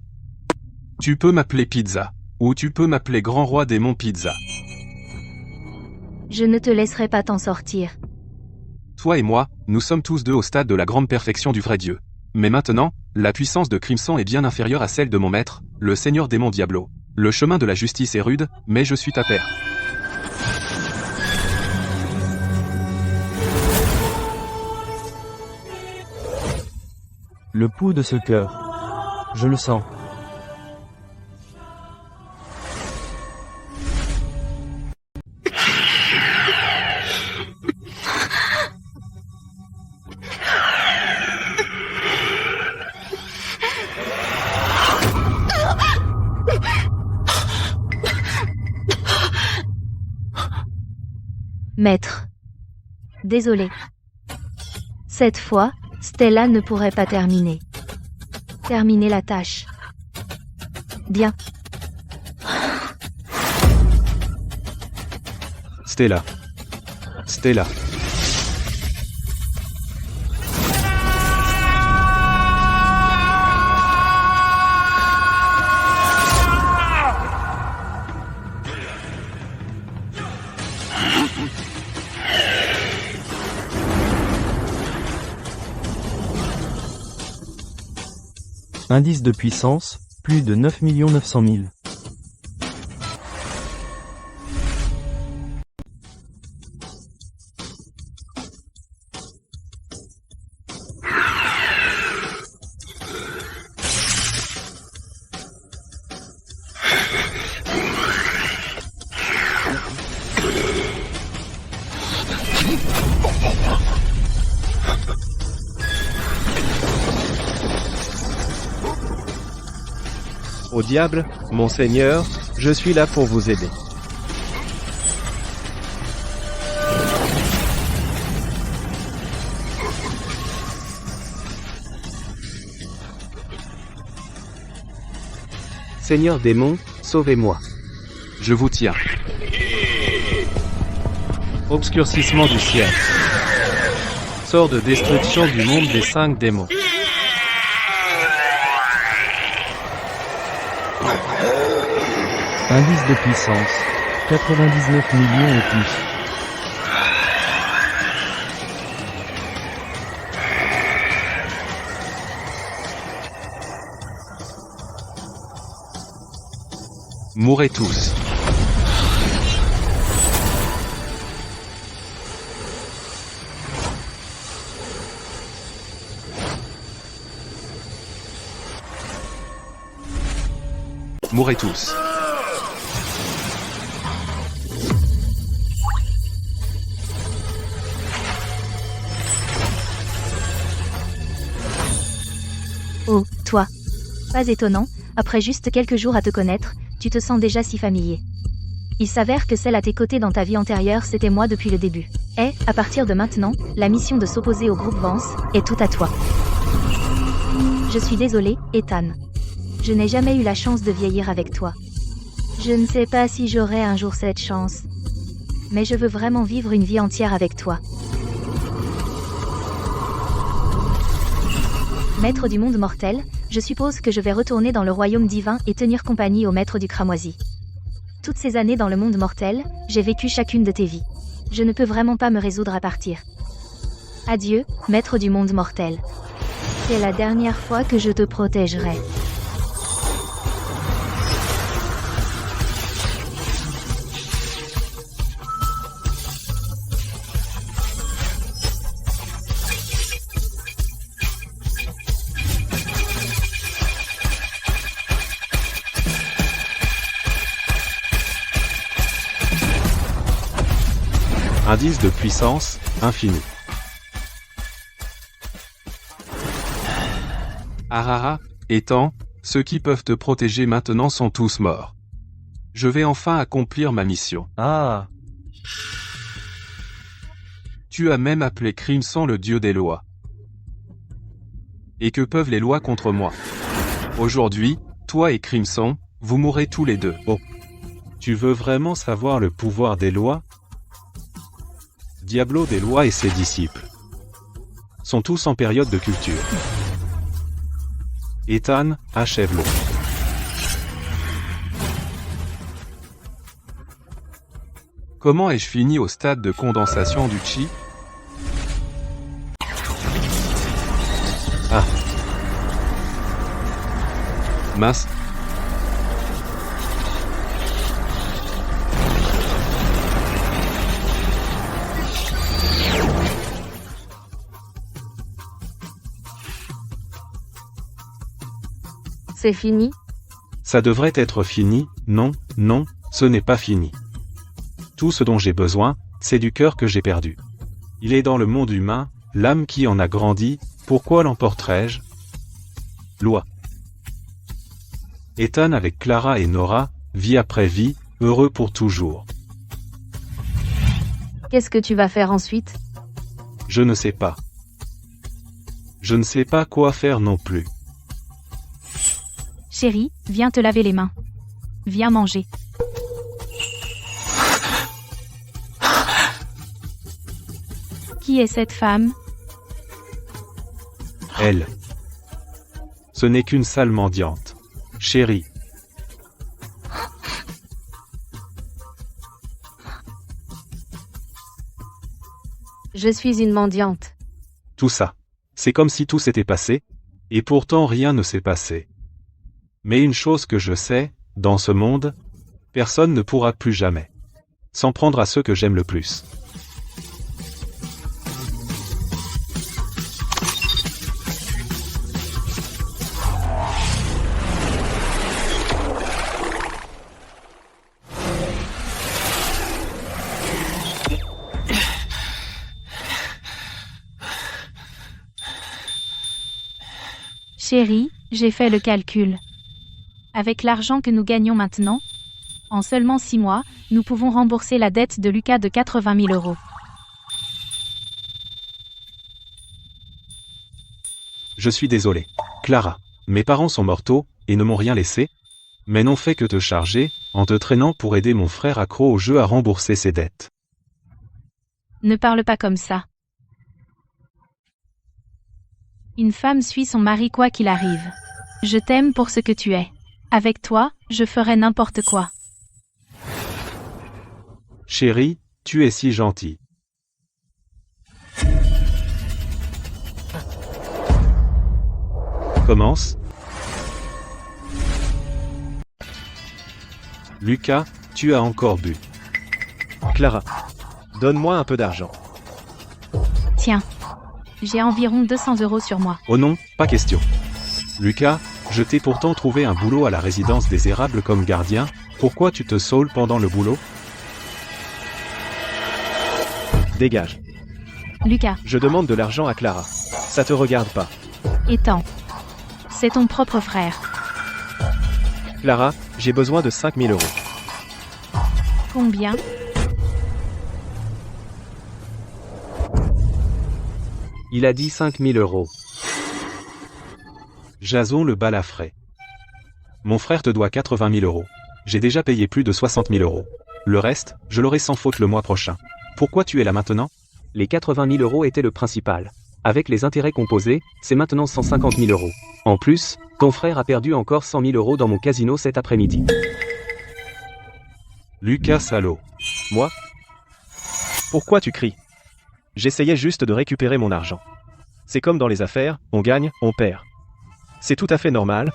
Tu peux m'appeler Pizza. Ou tu peux m'appeler Grand Roi Démon Pizza. Je ne te laisserai pas t'en sortir. Toi et moi, nous sommes tous deux au stade de la grande perfection du vrai Dieu. Mais maintenant, la puissance de Crimson est bien inférieure à celle de mon maître, le Seigneur Démon Diablo. Le chemin de la justice est rude, mais je suis ta père. Le pouls de ce cœur. Je le sens. Maître. Désolé. Cette fois, Stella ne pourrait pas terminer. Terminer la tâche. Bien. Stella. Stella. Indice de puissance, plus de 9 900 000. Au diable, mon seigneur, je suis là pour vous aider. Seigneur démon, sauvez-moi. Je vous tiens. Obscurcissement du ciel. Sort de destruction du monde des 5 démons. Indice de puissance, 99 millions et plus. Mourrez tous. Mourrez tous. Oh, toi. Pas étonnant, après juste quelques jours à te connaître, tu te sens déjà si familier. Il s'avère que celle à tes côtés dans ta vie antérieure, c'était moi depuis le début. Et, à partir de maintenant, la mission de s'opposer au groupe Vance est tout à toi. Je suis désolée, Ethan. Je n'ai jamais eu la chance de vieillir avec toi. Je ne sais pas si j'aurai un jour cette chance. Mais je veux vraiment vivre une vie entière avec toi. Maître du monde mortel, je suppose que je vais retourner dans le royaume divin et tenir compagnie au maître du cramoisi. Toutes ces années dans le monde mortel, j'ai vécu chacune de tes vies. Je ne peux vraiment pas me résoudre à partir. Adieu, maître du monde mortel. C'est la dernière fois que je te protégerai. Indice de puissance, infini. Arara, Ethan, ceux qui peuvent te protéger maintenant sont tous morts. Je vais enfin accomplir ma mission. Ah, Tu as même appelé Crimson le dieu des lois. Et que peuvent les lois contre moi? Aujourd'hui, toi et Crimson, vous mourrez tous les deux. Oh. Tu veux vraiment savoir le pouvoir des lois? Diablo des lois et ses disciples sont tous en période de culture. Ethan, achève-le. Comment ai-je fini au stade de condensation du chi? Ah. Mince. C'est fini? Ça devrait être fini, non, non, ce n'est pas fini. Tout ce dont j'ai besoin, c'est du cœur que j'ai perdu. Il est dans le monde humain, l'âme qui en a grandi, pourquoi l'emporterais-je? Loi. Ethan avec Clara et Nora, vie après vie, heureux pour toujours. Qu'est-ce que tu vas faire ensuite? Je ne sais pas. Je ne sais pas quoi faire non plus. Chérie, viens te laver les mains. Viens manger. Qui est cette femme? Elle. Ce n'est qu'une sale mendiante. Chérie. Je suis une mendiante. Tout ça. C'est comme si tout s'était passé, et pourtant rien ne s'est passé. Mais une chose que je sais, dans ce monde, personne ne pourra plus jamais s'en prendre à ceux que j'aime le plus. Chérie, j'ai fait le calcul. Avec l'argent que nous gagnons maintenant, en seulement 6 mois, nous pouvons rembourser la dette de Lucas de 80 000 €. Je suis désolé. Clara, mes parents sont morts tôt, et ne m'ont rien laissé, mais n'ont fait que te charger, en te traînant pour aider mon frère accro au jeu à rembourser ses dettes. Ne parle pas comme ça. Une femme suit son mari quoi qu'il arrive. Je t'aime pour ce que tu es. Avec toi, je ferai n'importe quoi. Chérie, tu es si gentille. Commence. Lucas, tu as encore bu. Clara, donne-moi un peu d'argent. Tiens. J'ai environ 200 € sur moi. Oh non, pas question. Lucas, Je t'ai pourtant trouvé un boulot à la résidence des érables comme gardien, pourquoi tu te saules pendant le boulot? Dégage. Lucas, Je demande de l'argent à Clara. Ça te regarde pas. Ethan. C'est ton propre frère. Clara, j'ai besoin de 5000 €. Combien? Il a dit 5000 €. Jason le balafré. Mon frère te doit 80 000 €. J'ai déjà payé plus de 60 000 €. Le reste, je l'aurai sans faute le mois prochain. Pourquoi tu es là maintenant? Les 80 000 € étaient le principal. Avec les intérêts composés, c'est maintenant 150 000 €. En plus, ton frère a perdu encore 100 000 € dans mon casino cet après-midi. Lucas salaud. Moi? Pourquoi tu cries? J'essayais juste de récupérer mon argent. C'est comme dans les affaires, on gagne, on perd. C'est tout à fait normal,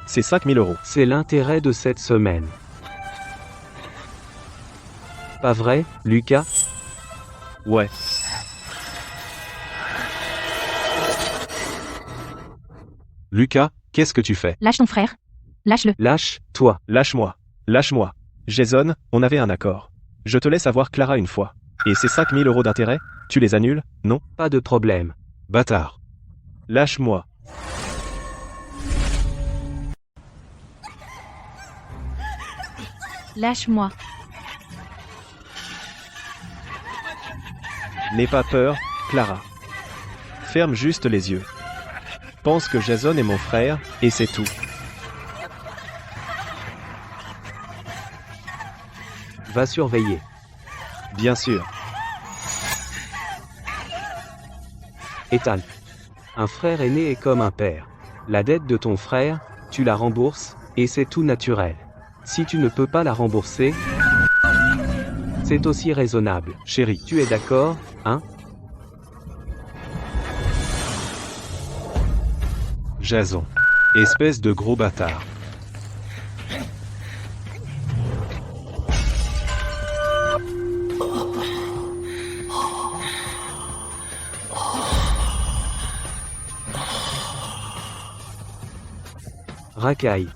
C'est 5000 €. C'est l'intérêt de cette semaine. Pas vrai, Lucas? Ouais. Lucas, qu'est-ce que tu fais? Lâche ton frère. Lâche-le. Lâche, toi. Lâche-moi. Lâche-moi. Jason, on avait un accord. Je te laisse avoir Clara une fois. Et ces 5000 € d'intérêt, tu les annules, non? Pas de problème. Bâtard. Lâche-moi. Lâche-moi. N'aie pas peur, Clara. Ferme juste les yeux. Pense que Jason est mon frère, et c'est tout. Va surveiller. Bien sûr. Ethan. Un frère aîné est comme un père. La dette de ton frère, tu la rembourses, et c'est tout naturel. Si tu ne peux pas la rembourser, c'est aussi raisonnable. Chérie. Tu es d'accord, hein? Jason. Espèce de gros bâtard. Racaille.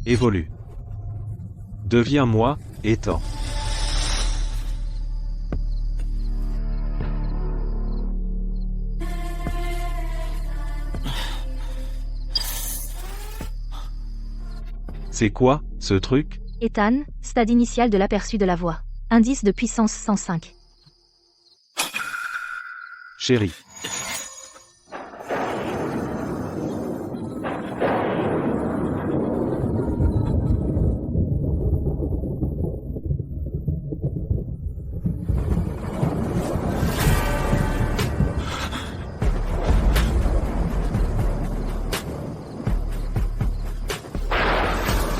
Évolue. Deviens-moi, Ethan. C'est quoi, ce truc? Ethan, stade initial de l'aperçu de la voix. Indice de puissance 105. Chérie.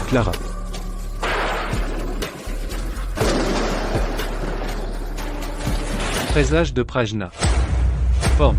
Clara. Présage de Prajna. Forme.